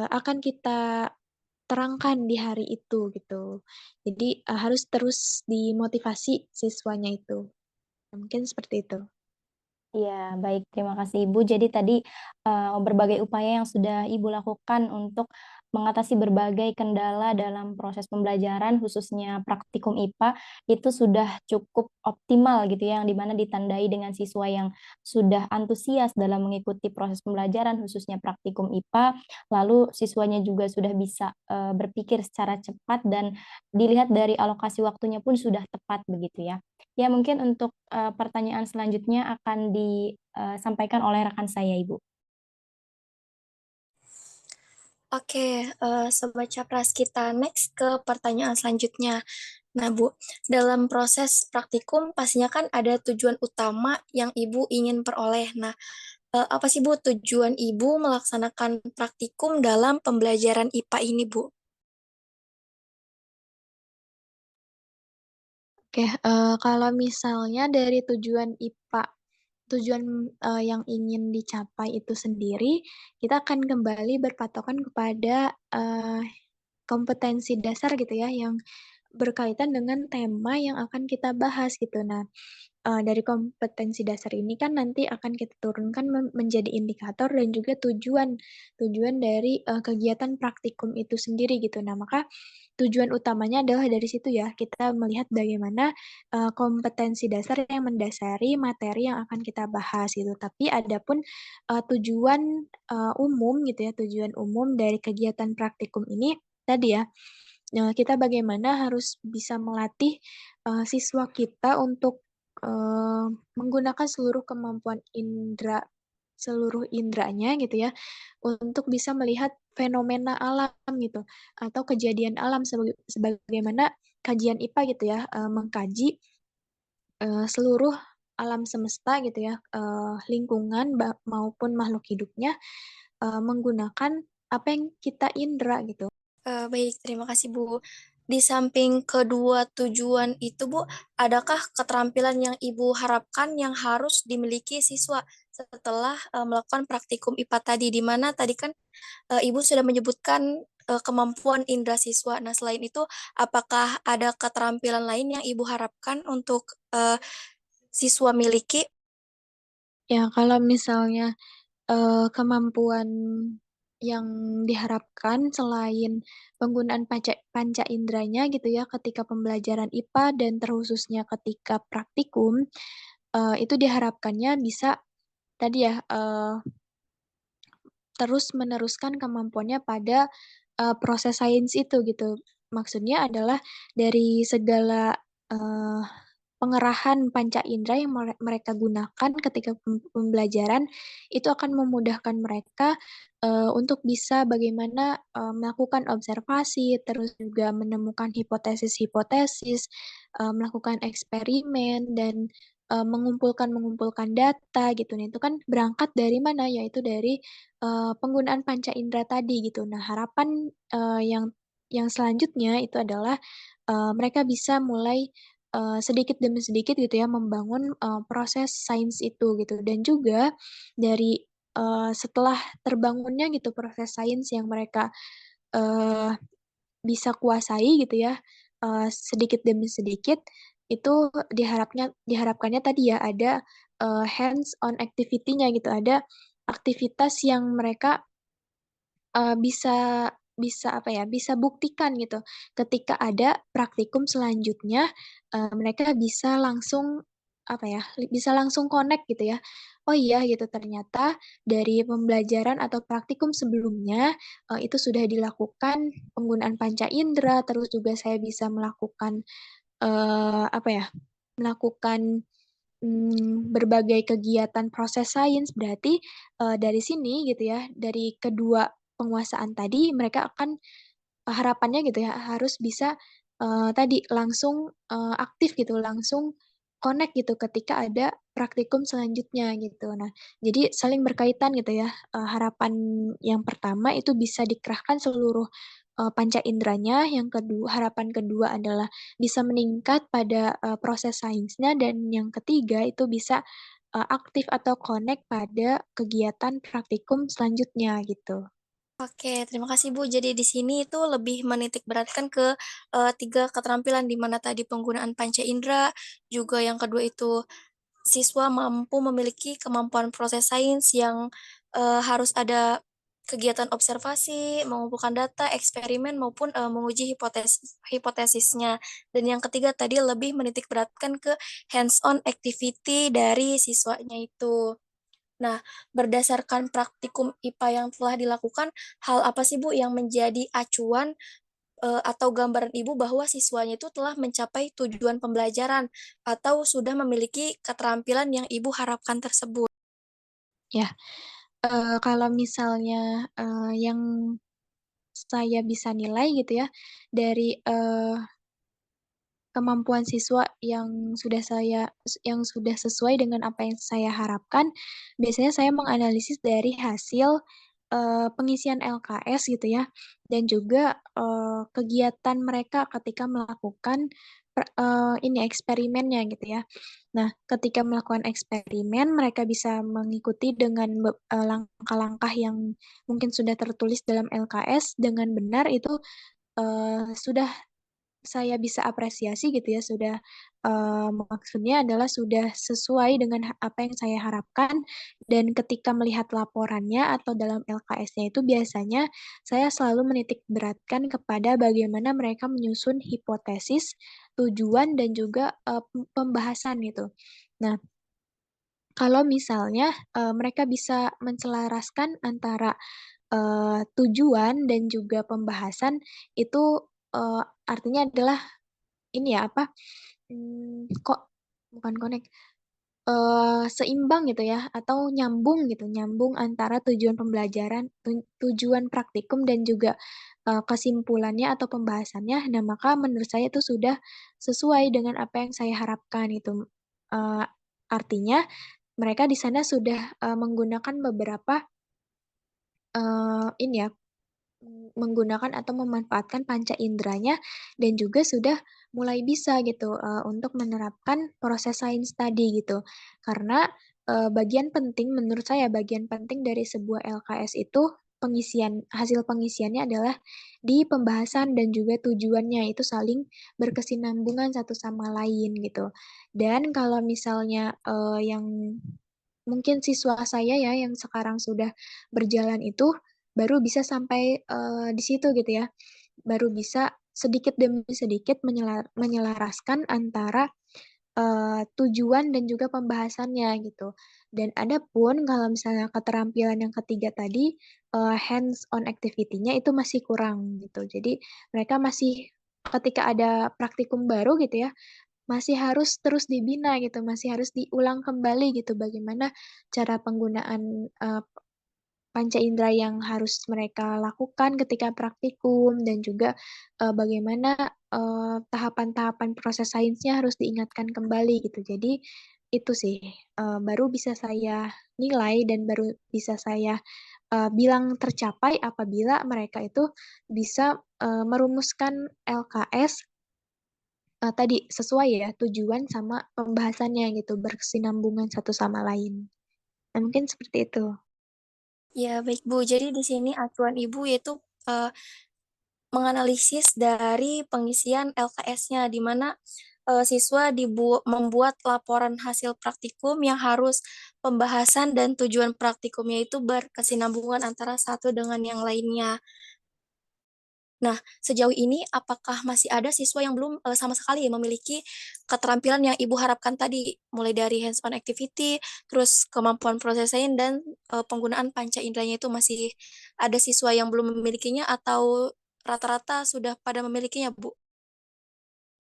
akan kita terangkan di hari itu gitu. Jadi, harus terus dimotivasi siswanya itu. Mungkin seperti itu. Iya, baik, terima kasih Ibu. Jadi tadi, berbagai upaya yang sudah Ibu lakukan untuk mengatasi berbagai kendala dalam proses pembelajaran, khususnya praktikum IPA, itu sudah cukup optimal gitu ya, yang di mana ditandai dengan siswa yang sudah antusias dalam mengikuti proses pembelajaran, khususnya praktikum IPA, lalu siswanya juga sudah bisa, berpikir secara cepat dan dilihat dari alokasi waktunya pun sudah tepat begitu ya. Ya mungkin untuk, pertanyaan selanjutnya akan disampaikan oleh rekan saya, Ibu. Oke, Sobat Capras, kita next ke pertanyaan selanjutnya. Nah, Bu, dalam proses praktikum pastinya kan ada tujuan utama yang Ibu ingin peroleh. Nah, apa sih, Bu, tujuan Ibu melaksanakan praktikum dalam pembelajaran IPA ini, Bu? Oke, kalau misalnya dari tujuan, yang ingin dicapai itu sendiri, kita akan kembali berpatokan kepada, kompetensi dasar gitu ya, yang berkaitan dengan tema yang akan kita bahas gitu. Nah, dari kompetensi dasar ini kan nanti akan kita turunkan menjadi indikator dan juga tujuan tujuan dari, kegiatan praktikum itu sendiri gitu. Nah, maka tujuan utamanya adalah dari situ ya, kita melihat bagaimana, kompetensi dasar yang mendasari materi yang akan kita bahas gitu. Tapi adapun, tujuan, umum gitu ya, tujuan umum dari kegiatan praktikum ini tadi ya, kita bagaimana harus bisa melatih, siswa kita untuk, menggunakan seluruh indranya gitu ya, untuk bisa melihat fenomena alam gitu, atau kejadian alam sebagaimana kajian IPA gitu ya, mengkaji seluruh alam semesta gitu ya, lingkungan maupun makhluk hidupnya, menggunakan apa yang kita indera gitu. Baik, terima kasih Bu. Di samping kedua tujuan itu Bu, adakah keterampilan yang Ibu harapkan yang harus dimiliki siswa setelah melakukan praktikum IPA tadi? Di mana tadi kan Ibu sudah menyebutkan kemampuan indera siswa. Nah, selain itu, apakah ada keterampilan lain yang Ibu harapkan untuk siswa miliki? Ya, kalau misalnya kemampuan yang diharapkan selain penggunaan panca inderanya gitu ya ketika pembelajaran IPA dan terkhususnya ketika praktikum, itu diharapkannya bisa tadi ya, terus meneruskan kemampuannya pada, proses sains itu gitu. Maksudnya adalah dari segala, eee, pengerahan panca indera yang mereka gunakan ketika pembelajaran, itu akan memudahkan mereka, untuk bisa bagaimana, melakukan observasi, terus juga menemukan hipotesis-hipotesis, melakukan eksperimen dan, mengumpulkan mengumpulkan data gitu. Nah, itu kan berangkat dari mana, yaitu dari, penggunaan panca indera tadi gitu. Nah, harapan, yang selanjutnya itu adalah, mereka bisa mulai sedikit demi sedikit gitu ya membangun, proses sains itu gitu dan juga dari, setelah terbangunnya gitu proses sains yang mereka, eee, bisa kuasai gitu ya, sedikit demi sedikit, itu diharapkannya tadi ya ada, hands on activity-nya gitu, ada aktivitas yang mereka bisa bisa apa ya, bisa buktikan gitu. Ketika ada praktikum selanjutnya, mereka bisa langsung apa ya, bisa langsung connect gitu ya. Oh iya gitu ternyata dari pembelajaran atau praktikum sebelumnya, itu sudah dilakukan penggunaan panca indera, terus juga saya bisa melakukan, apa ya, melakukan berbagai kegiatan proses sains, berarti, dari sini gitu ya, dari kedua penguasaan tadi mereka akan harapannya gitu ya, harus bisa, tadi langsung, aktif gitu, langsung connect gitu ketika ada praktikum selanjutnya gitu. Nah, jadi saling berkaitan gitu ya, harapan yang pertama itu bisa dikerahkan seluruh, panca inderanya, harapan kedua adalah bisa meningkat pada, proses sainsnya, dan yang ketiga itu bisa, aktif atau connect pada kegiatan praktikum selanjutnya gitu. Oke, terima kasih Bu. Jadi di sini itu lebih menitik beratkan ke 3 keterampilan di mana tadi penggunaan panca indera, juga yang kedua itu siswa mampu memiliki kemampuan proses sains yang harus ada kegiatan observasi, mengumpulkan data, eksperimen maupun menguji hipotesisnya. Dan yang ketiga tadi lebih menitik beratkan ke hands-on activity dari siswanya itu. Nah, berdasarkan praktikum IPA yang telah dilakukan, hal apa sih Bu yang menjadi acuan atau gambaran Ibu bahwa siswanya itu telah mencapai tujuan pembelajaran atau sudah memiliki keterampilan yang Ibu harapkan tersebut? Ya, kalau misalnya, yang saya bisa nilai gitu ya, dari, kemampuan siswa yang sudah sesuai dengan apa yang saya harapkan, biasanya saya menganalisis dari hasil, pengisian LKS gitu ya, dan juga, kegiatan mereka ketika melakukan ini eksperimennya gitu ya. Nah, ketika melakukan eksperimen, mereka bisa mengikuti dengan langkah-langkah yang mungkin sudah tertulis dalam LKS dengan benar, itu, sudah saya bisa apresiasi gitu ya, sudah, maksudnya adalah sudah sesuai dengan apa yang saya harapkan, dan ketika melihat laporannya atau dalam LKS-nya itu biasanya saya selalu menitik beratkan kepada bagaimana mereka menyusun hipotesis, tujuan, dan juga, pembahasan gitu. Nah, kalau misalnya, mereka bisa menselaraskan antara, tujuan dan juga pembahasan itu, artinya adalah ini ya, apa, kok bukan connect, seimbang gitu ya, atau nyambung gitu, nyambung antara tujuan pembelajaran, tujuan praktikum dan juga, kesimpulannya atau pembahasannya. Nah, maka menurut saya itu sudah sesuai dengan apa yang saya harapkan itu. Artinya mereka di sana sudah menggunakan beberapa ini ya, menggunakan atau memanfaatkan panca inderanya dan juga sudah mulai bisa gitu untuk menerapkan proses sains tadi gitu. Karena bagian penting menurut saya bagian penting dari sebuah LKS itu hasil pengisiannya adalah di pembahasan dan juga tujuannya itu saling berkesinambungan satu sama lain gitu. Dan kalau misalnya yang mungkin siswa saya ya yang sekarang sudah berjalan itu baru bisa sampai di situ gitu ya. Baru bisa sedikit demi sedikit menyelaraskan antara tujuan dan juga pembahasannya gitu. Dan ada pun kalau misalnya keterampilan yang ketiga tadi, hands on activity-nya itu masih kurang gitu. Jadi mereka masih ketika ada praktikum baru gitu ya, masih harus terus dibina gitu, masih harus diulang kembali gitu bagaimana cara penggunaan, panca indera yang harus mereka lakukan ketika praktikum dan juga, bagaimana, tahapan-tahapan proses sainsnya harus diingatkan kembali gitu. Jadi itu sih, baru bisa saya nilai dan baru bisa saya, bilang tercapai apabila mereka itu bisa, merumuskan LKS, tadi sesuai ya tujuan sama pembahasannya gitu, berkesinambungan satu sama lain. Nah mungkin seperti itu. Ya, baik Bu. Jadi di sini acuan Ibu yaitu menganalisis dari pengisian LKS-nya, di mana siswa membuat laporan hasil praktikum yang harus pembahasan dan tujuan praktikumnya itu berkesinambungan antara satu dengan yang lainnya. Nah, sejauh ini apakah masih ada siswa yang belum sama sekali memiliki keterampilan yang Ibu harapkan tadi, mulai dari hands on activity, terus kemampuan processing dan penggunaan panca inderanya itu masih ada siswa yang belum memilikinya atau rata-rata sudah pada memilikinya, Bu?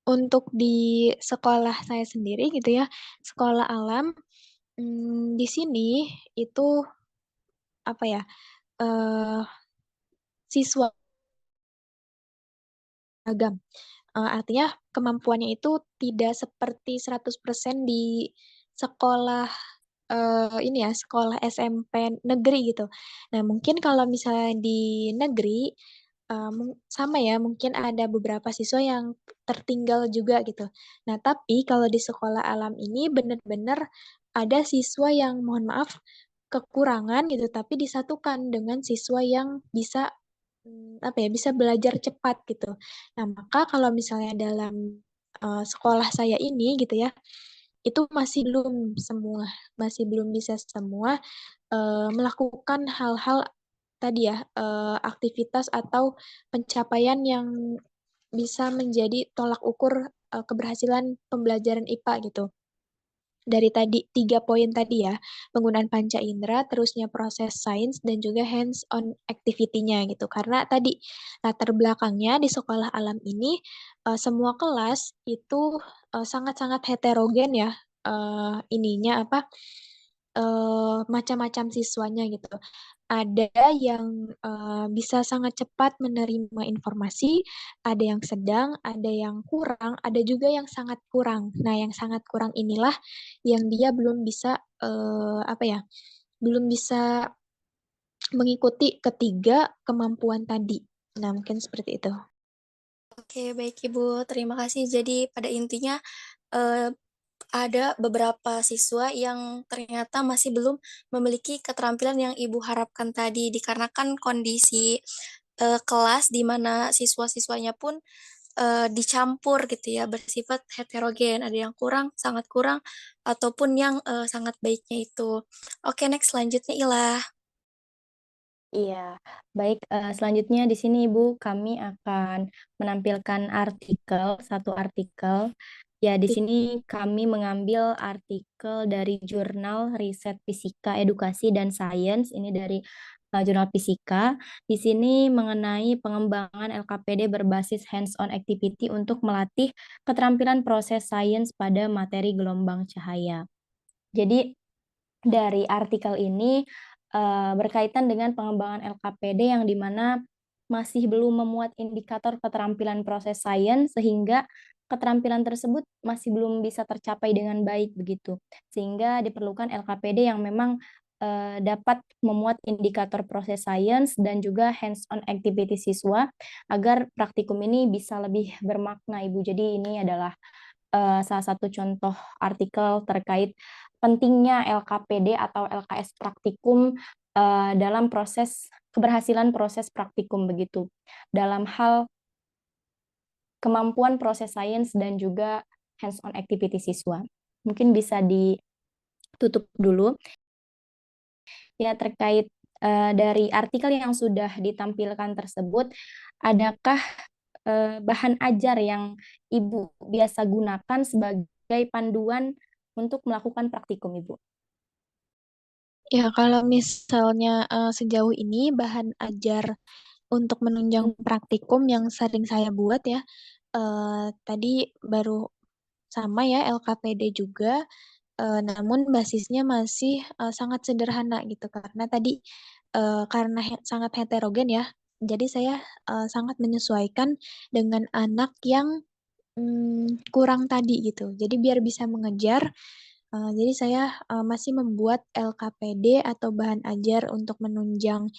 Untuk di sekolah saya sendiri gitu ya, sekolah alam, di sini itu apa ya, eee, siswa agam. Artinya kemampuannya itu tidak seperti 100% di sekolah, ini ya, sekolah SMP negeri gitu. Nah, mungkin kalau misalnya di negeri, sama ya, mungkin ada beberapa siswa yang tertinggal juga gitu. Nah, tapi kalau di sekolah alam ini benar-benar ada siswa yang mohon maaf kekurangan gitu, tapi disatukan dengan siswa yang bisa, apa ya, bisa belajar cepat gitu. Nah, maka kalau misalnya dalam, sekolah saya ini gitu ya, itu masih belum bisa semua, melakukan hal-hal tadi ya, aktivitas atau pencapaian yang bisa menjadi tolak ukur, keberhasilan pembelajaran IPA gitu. Dari tadi 3 poin tadi ya, penggunaan panca indera, terusnya proses sains, dan juga hands on activity-nya gitu. Karena tadi latar belakangnya di sekolah alam ini, semua kelas itu, sangat-sangat heterogen ya, ininya apa, macam-macam siswanya gitu. Ada yang, bisa sangat cepat menerima informasi, ada yang sedang, ada yang kurang, ada juga yang sangat kurang. Nah, yang sangat kurang inilah yang dia belum bisa, apa ya, belum bisa mengikuti ketiga kemampuan tadi. Nah, mungkin seperti itu. Oke, baik Ibu, terima kasih. Jadi pada intinya eh, ada beberapa siswa yang ternyata masih belum memiliki keterampilan yang Ibu harapkan tadi, dikarenakan kondisi kelas di mana siswa-siswanya pun dicampur gitu ya, bersifat heterogen, ada yang kurang, sangat kurang, ataupun yang sangat baiknya itu. Oke, next selanjutnya Ilah. Iya, baik. Selanjutnya di sini Ibu, kami akan menampilkan satu artikel. Ya, di sini kami mengambil artikel dari jurnal Riset Fisika, Edukasi, dan Sains. Ini dari jurnal Fisika. Di sini mengenai pengembangan LKPD berbasis hands-on activity untuk melatih keterampilan proses sains pada materi gelombang cahaya. Jadi, dari artikel ini berkaitan dengan pengembangan LKPD yang dimana masih belum memuat indikator keterampilan proses sains sehingga keterampilan tersebut masih belum bisa tercapai dengan baik begitu. Sehingga diperlukan LKPD yang memang dapat memuat indikator proses sains dan juga hands-on activity siswa agar praktikum ini bisa lebih bermakna, Ibu. Jadi ini adalah salah satu contoh artikel terkait pentingnya LKPD atau LKS praktikum dalam keberhasilan proses praktikum begitu. Dalam hal kemampuan proses sains dan juga hands-on activity siswa. Mungkin bisa ditutup dulu. Ya, terkait dari artikel yang sudah ditampilkan tersebut, adakah bahan ajar yang Ibu biasa gunakan sebagai panduan untuk melakukan praktikum, Ibu? Ya, kalau misalnya sejauh ini bahan ajar untuk menunjang praktikum yang sering saya buat ya, tadi baru sama ya LKPD juga, namun basisnya masih sangat sederhana gitu karena tadi karena sangat heterogen ya, jadi saya sangat menyesuaikan dengan anak yang kurang tadi gitu. Jadi biar bisa mengejar, jadi saya masih membuat LKPD atau bahan ajar untuk menunjang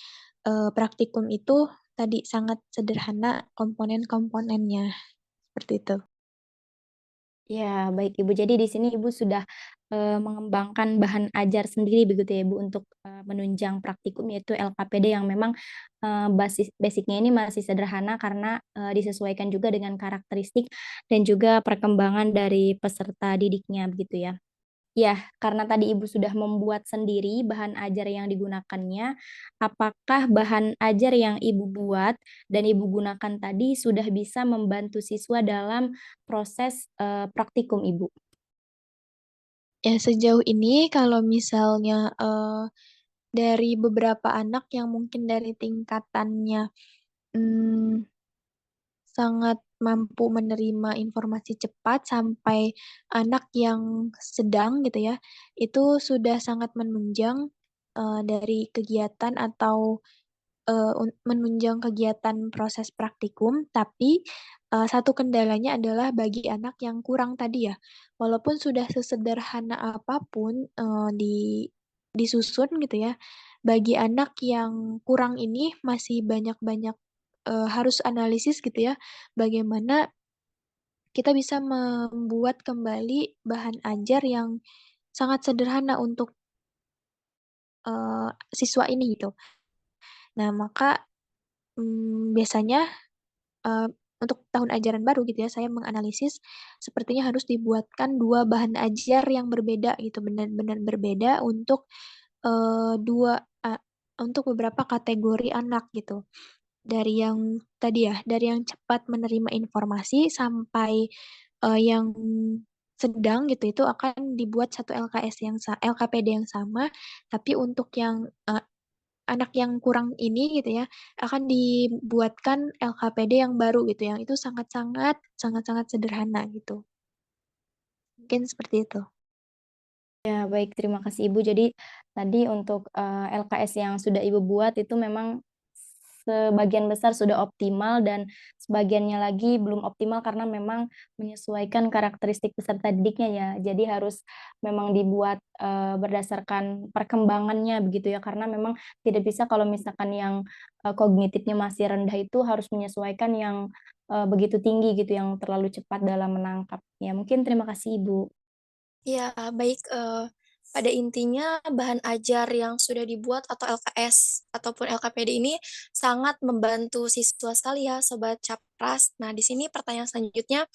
praktikum itu tadi sangat sederhana komponen-komponennya, seperti itu. Ya, baik Ibu. Jadi di sini Ibu sudah mengembangkan bahan ajar sendiri begitu ya Ibu untuk menunjang praktikum yaitu LKPD yang memang basicnya ini masih sederhana karena disesuaikan juga dengan karakteristik dan juga perkembangan dari peserta didiknya begitu ya. Ya, karena tadi Ibu sudah membuat sendiri bahan ajar yang digunakannya, apakah bahan ajar yang Ibu buat dan Ibu gunakan tadi sudah bisa membantu siswa dalam proses praktikum Ibu? Ya sejauh ini kalau misalnya dari beberapa anak yang mungkin dari tingkatannya mmm, sangat mampu menerima informasi cepat sampai anak yang sedang gitu ya, itu sudah sangat menunjang dari kegiatan atau menunjang kegiatan proses praktikum, tapi satu kendalanya adalah bagi anak yang kurang tadi ya, walaupun sudah sesederhana apapun disusun gitu ya, bagi anak yang kurang ini masih banyak-banyak harus analisis gitu ya, bagaimana kita bisa membuat kembali bahan ajar yang sangat sederhana untuk siswa ini gitu. Nah maka, biasanya untuk tahun ajaran baru gitu ya, saya menganalisis sepertinya harus dibuatkan 2 bahan ajar yang berbeda gitu, benar-benar berbeda untuk, eee, 2 a untuk beberapa kategori anak gitu. Dari yang tadi ya, dari yang cepat menerima informasi sampai, yang sedang gitu, itu akan dibuat satu LKPD yang sama, tapi untuk yang, anak yang kurang ini gitu ya, akan dibuatkan LKPD yang baru gitu, yang itu sangat-sangat sederhana gitu. Mungkin seperti itu. Ya, baik, terima kasih Ibu. Jadi tadi untuk LKS yang sudah Ibu buat itu memang sebagian besar sudah optimal dan sebagiannya lagi belum optimal karena memang menyesuaikan karakteristik peserta didiknya ya. Jadi harus memang dibuat berdasarkan perkembangannya begitu ya. Karena memang tidak bisa kalau misalkan yang kognitifnya masih rendah itu harus menyesuaikan yang begitu tinggi gitu, yang terlalu cepat dalam menangkap. Ya, mungkin terima kasih Ibu. Ya, baik, pada intinya bahan ajar yang sudah dibuat atau LKS ataupun LKPD ini sangat membantu siswa sekali ya, Sobat Capras. Nah, di sini pertanyaan selanjutnya,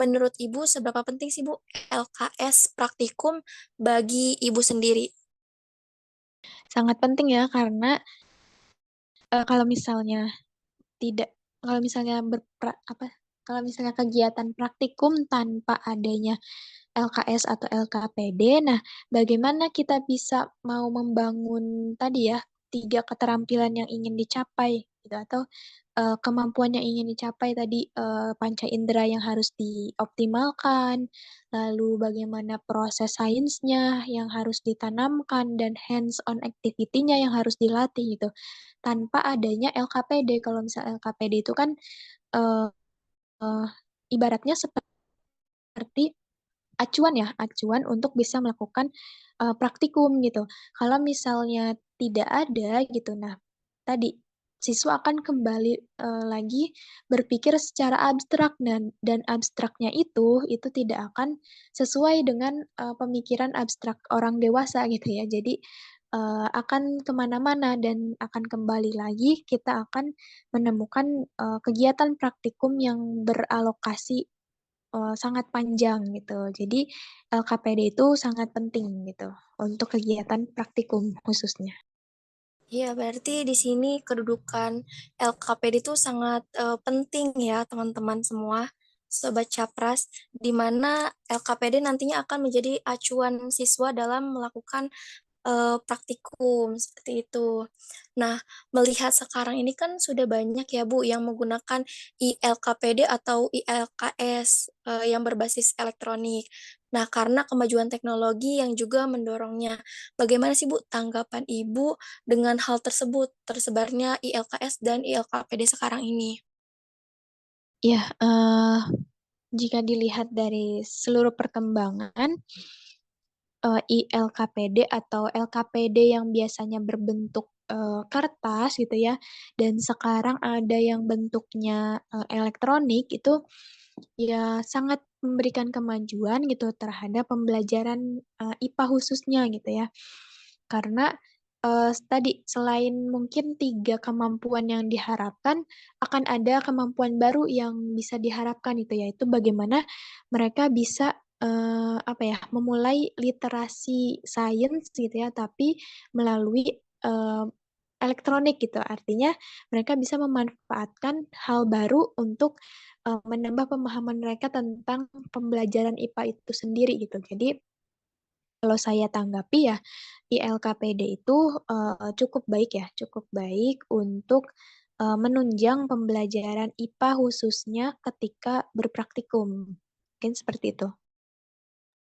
menurut Ibu seberapa penting sih Bu LKS praktikum bagi Ibu sendiri? Sangat penting ya karena, kalau misalnya tidak kalau misalnya kalau misalnya kegiatan praktikum tanpa adanya LKS atau LKPD, nah bagaimana kita bisa mau membangun tadi ya, 3 keterampilan yang ingin dicapai gitu, atau kemampuan yang ingin dicapai tadi, panca indera yang harus dioptimalkan, lalu bagaimana proses sainsnya yang harus ditanamkan, dan hands on activity-nya yang harus dilatih gitu, tanpa adanya LKPD. Kalau misal LKPD itu kan, eee eee, ibaratnya seperti acuan ya, acuan untuk bisa melakukan, praktikum gitu. Kalau misalnya tidak ada gitu, nah tadi, siswa akan kembali, lagi berpikir secara abstrak dan abstraknya itu tidak akan sesuai dengan, pemikiran abstrak orang dewasa gitu ya. Jadi, akan kemana mana dan akan kembali lagi kita akan menemukan, kegiatan praktikum yang beralokasi sangat panjang gitu. Jadi LKPD itu sangat penting gitu untuk kegiatan praktikum khususnya. Iya, berarti di sini kedudukan LKPD itu sangat penting ya, teman-teman semua, Sobat Capras, di mana LKPD nantinya akan menjadi acuan siswa dalam melakukan praktikum seperti itu. Nah, melihat sekarang ini kan sudah banyak ya Bu yang menggunakan ILKPD atau ILKS yang berbasis elektronik. Nah, karena kemajuan teknologi yang juga mendorongnya. Bagaimana sih Bu tanggapan Ibu dengan hal tersebut, tersebarnya ILKS dan ILKPD sekarang ini? Ya, jika dilihat dari seluruh perkembangan, ILKPD atau LKPD yang biasanya berbentuk, kertas gitu ya, dan sekarang ada yang bentuknya, elektronik, itu ya sangat memberikan kemajuan gitu terhadap pembelajaran, IPA khususnya gitu ya. Karena, tadi selain mungkin 3 kemampuan yang diharapkan, akan ada kemampuan baru yang bisa diharapkan itu, yaitu bagaimana mereka bisa, apa ya, memulai literasi sains gitu ya, tapi melalui, elektronik gitu. Artinya mereka bisa memanfaatkan hal baru untuk, menambah pemahaman mereka tentang pembelajaran IPA itu sendiri gitu. Jadi kalau saya tanggapi ya, ILKPD itu, cukup baik ya, cukup baik untuk, menunjang pembelajaran IPA khususnya ketika berpraktikum. Mungkin seperti itu.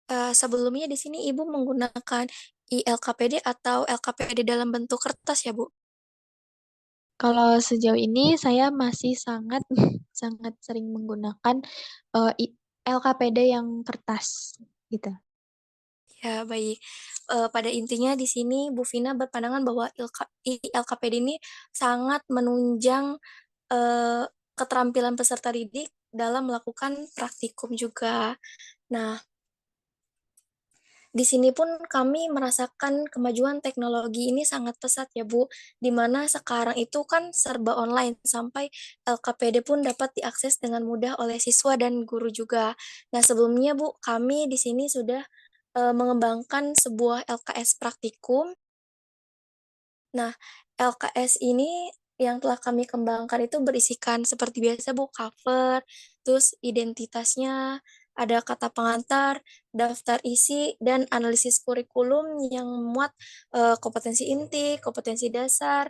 Sebelumnya di sini Ibu menggunakan ILKPD atau LKPD dalam bentuk kertas ya Bu? Kalau sejauh ini saya masih sangat sangat sering menggunakan, LKPD yang kertas, gitu. Ya, baik. Pada intinya di sini Bu Vina berpandangan bahwa ILKPD ini sangat menunjang eh, keterampilan peserta didik dalam melakukan praktikum juga. Nah, di sini pun kami merasakan kemajuan teknologi ini sangat pesat ya Bu, di mana sekarang itu kan serba online sampai LKPD pun dapat diakses dengan mudah oleh siswa dan guru juga. Nah, sebelumnya Bu, kami di sini sudah mengembangkan sebuah LKS praktikum. Nah, LKS ini yang telah kami kembangkan itu berisikan seperti biasa Bu, cover, terus identitasnya, ada kata pengantar, daftar isi, dan analisis kurikulum yang memuat kompetensi inti, kompetensi dasar,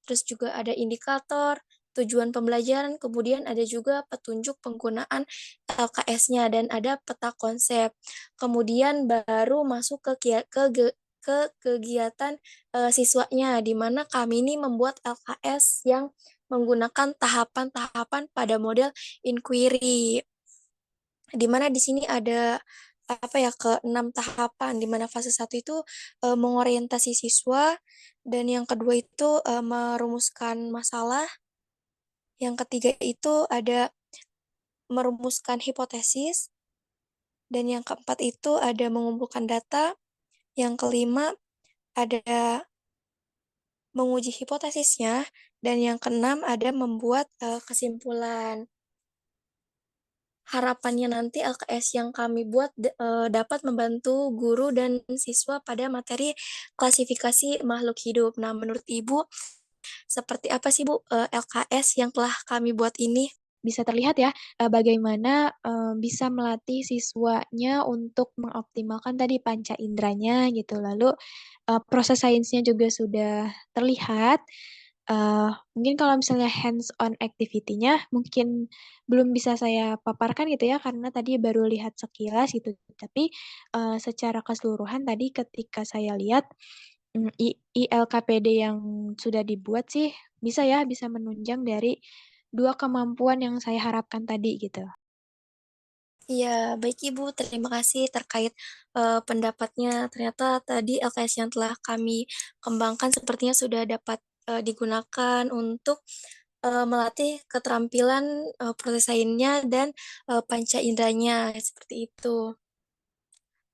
terus juga ada indikator, tujuan pembelajaran, kemudian ada juga petunjuk penggunaan LKS-nya dan ada peta konsep. Kemudian baru masuk ke kegiatan siswanya, di mana kami ini membuat LKS yang menggunakan tahapan-tahapan pada model inquiry, di mana di sini ada apa ya ke-6 tahapan, di mana fase satu itu mengorientasi siswa, dan yang kedua itu merumuskan masalah, yang ketiga itu ada merumuskan hipotesis, dan yang keempat itu ada mengumpulkan data, yang kelima ada menguji hipotesisnya, dan yang keenam ada membuat kesimpulan. Harapannya nanti LKS yang kami buat dapat membantu guru dan siswa pada materi klasifikasi makhluk hidup. Nah, menurut Ibu, seperti apa sih Bu LKS yang telah kami buat ini? Bisa terlihat ya, bagaimana, bisa melatih siswanya untuk mengoptimalkan tadi panca inderanya gitu. Lalu, proses sainsnya juga sudah terlihat, Mungkin kalau misalnya hands-on activity-nya mungkin belum bisa saya paparkan gitu ya, karena tadi baru lihat sekilas gitu. Tapi, secara keseluruhan tadi ketika saya lihat, ILKPD yang sudah dibuat sih bisa ya, bisa menunjang dari 2 kemampuan yang saya harapkan tadi gitu. Iya, baik Ibu, terima kasih terkait pendapatnya. Ternyata tadi LKS yang telah kami kembangkan sepertinya sudah dapat digunakan untuk melatih keterampilan proses lainnya dan panca inderanya seperti itu.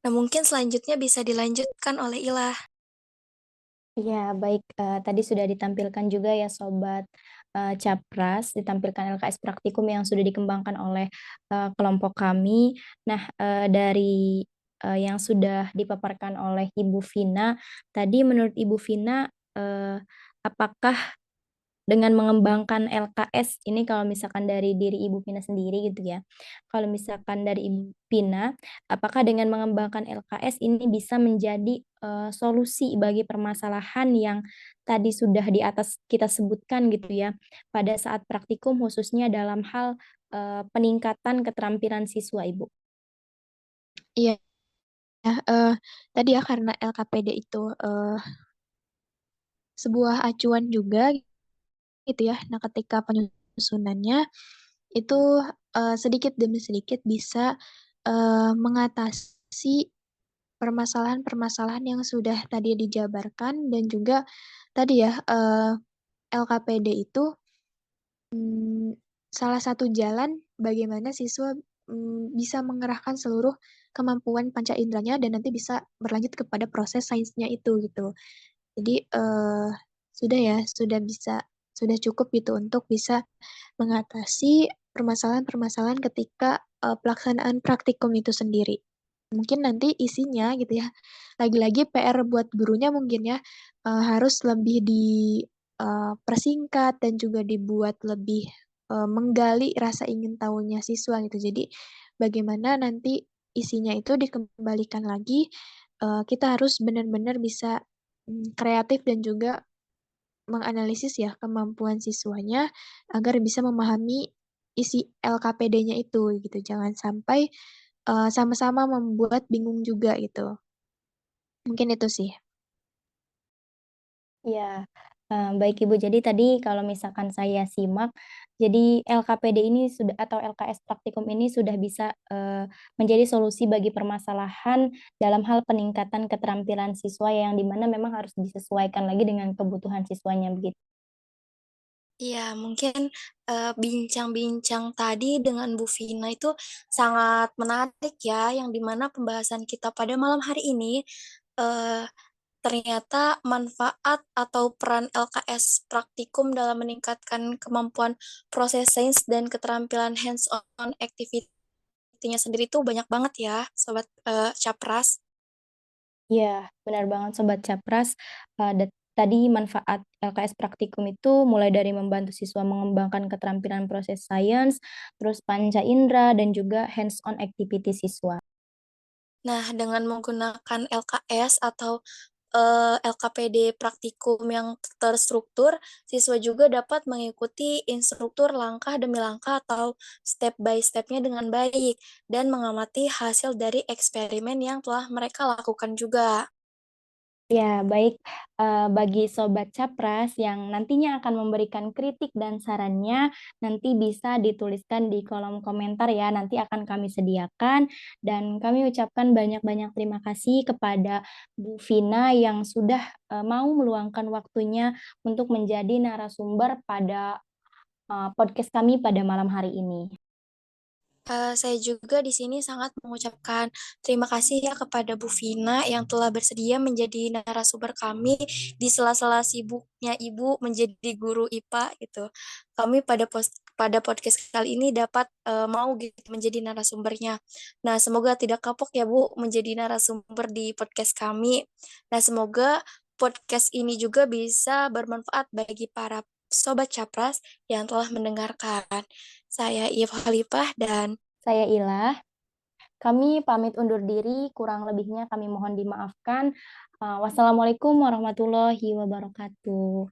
Nah, mungkin selanjutnya bisa dilanjutkan oleh Ilah. Ya, baik, tadi sudah ditampilkan juga ya Sobat, Capras, ditampilkan LKS praktikum yang sudah dikembangkan oleh, kelompok kami. Nah, dari, yang sudah dipaparkan oleh Ibu Vina, tadi menurut Ibu Vina, apakah dengan mengembangkan LKS ini kalau misalkan dari diri Ibu Vina sendiri gitu ya, kalau misalkan dari Ibu Vina, apakah dengan mengembangkan LKS ini bisa menjadi, solusi bagi permasalahan yang tadi sudah di atas kita sebutkan gitu ya, pada saat praktikum khususnya dalam hal, peningkatan keterampilan siswa, Ibu? Iya, tadi ya karena LKPD itu, sebuah acuan juga gitu ya. Nah, ketika penyusunannya itu, sedikit demi sedikit bisa, mengatasi permasalahan-permasalahan yang sudah tadi dijabarkan dan juga tadi ya, LKPD itu, salah satu jalan bagaimana siswa, bisa mengerahkan seluruh kemampuan panca inderanya dan nanti bisa berlanjut kepada proses sainsnya itu gitu. Jadi, sudah cukup gitu untuk bisa mengatasi permasalahan-permasalahan ketika, pelaksanaan praktikum itu sendiri. Mungkin nanti isinya gitu ya, lagi-lagi PR buat gurunya mungkin ya, harus lebih persingkat dan juga dibuat lebih, menggali rasa ingin tahunya siswa gitu. Jadi, bagaimana nanti isinya itu dikembalikan lagi, kita harus benar-benar bisa, kreatif dan juga menganalisis ya kemampuan siswanya agar bisa memahami isi LKPD-nya itu gitu. Jangan sampai, sama-sama membuat bingung juga gitu. Mungkin itu sih. Iya, baik Ibu. Jadi tadi kalau misalkan saya simak, jadi LKPD ini sudah atau LKS praktikum ini sudah bisa, menjadi solusi bagi permasalahan dalam hal peningkatan keterampilan siswa yang di mana memang harus disesuaikan lagi dengan kebutuhan siswanya, begitu. Iya, mungkin bincang-bincang tadi dengan Bu Vina itu sangat menarik ya, yang dimana pembahasan kita pada malam hari ini eh, ternyata manfaat atau peran LKS praktikum dalam meningkatkan kemampuan proses sains dan keterampilan hands-on activity-nya sendiri itu banyak banget ya, Sobat Capras. Iya, benar banget Sobat Capras, tadi manfaat LKS praktikum itu mulai dari membantu siswa mengembangkan keterampilan proses sains, terus panca indera, dan juga hands on activity siswa. Nah, dengan menggunakan LKS atau LKPD praktikum yang terstruktur, siswa juga dapat mengikuti instruktur langkah demi langkah atau step by step-nya dengan baik dan mengamati hasil dari eksperimen yang telah mereka lakukan juga. Ya, baik, bagi Sobat Capras yang nantinya akan memberikan kritik dan sarannya, nanti bisa dituliskan di kolom komentar ya, nanti akan kami sediakan. Dan kami ucapkan banyak-banyak terima kasih kepada Bu Vina yang sudah, mau meluangkan waktunya untuk menjadi narasumber pada, podcast kami pada malam hari ini. Saya juga di sini sangat mengucapkan terima kasih ya kepada Bu Vina yang telah bersedia menjadi narasumber kami di sela-sela sibuknya Ibu menjadi guru IPA gitu. Kami pada podcast kali ini dapat mau gitu menjadi narasumbernya. Nah, semoga tidak kapok ya Bu menjadi narasumber di podcast kami. Nah, semoga podcast ini juga bisa bermanfaat bagi para sobat Capras yang telah mendengarkan. Saya Iva Khalifah dan Saya Ilah, kami pamit undur diri, kurang lebihnya kami mohon dimaafkan. Wassalamualaikum warahmatullahi wabarakatuh.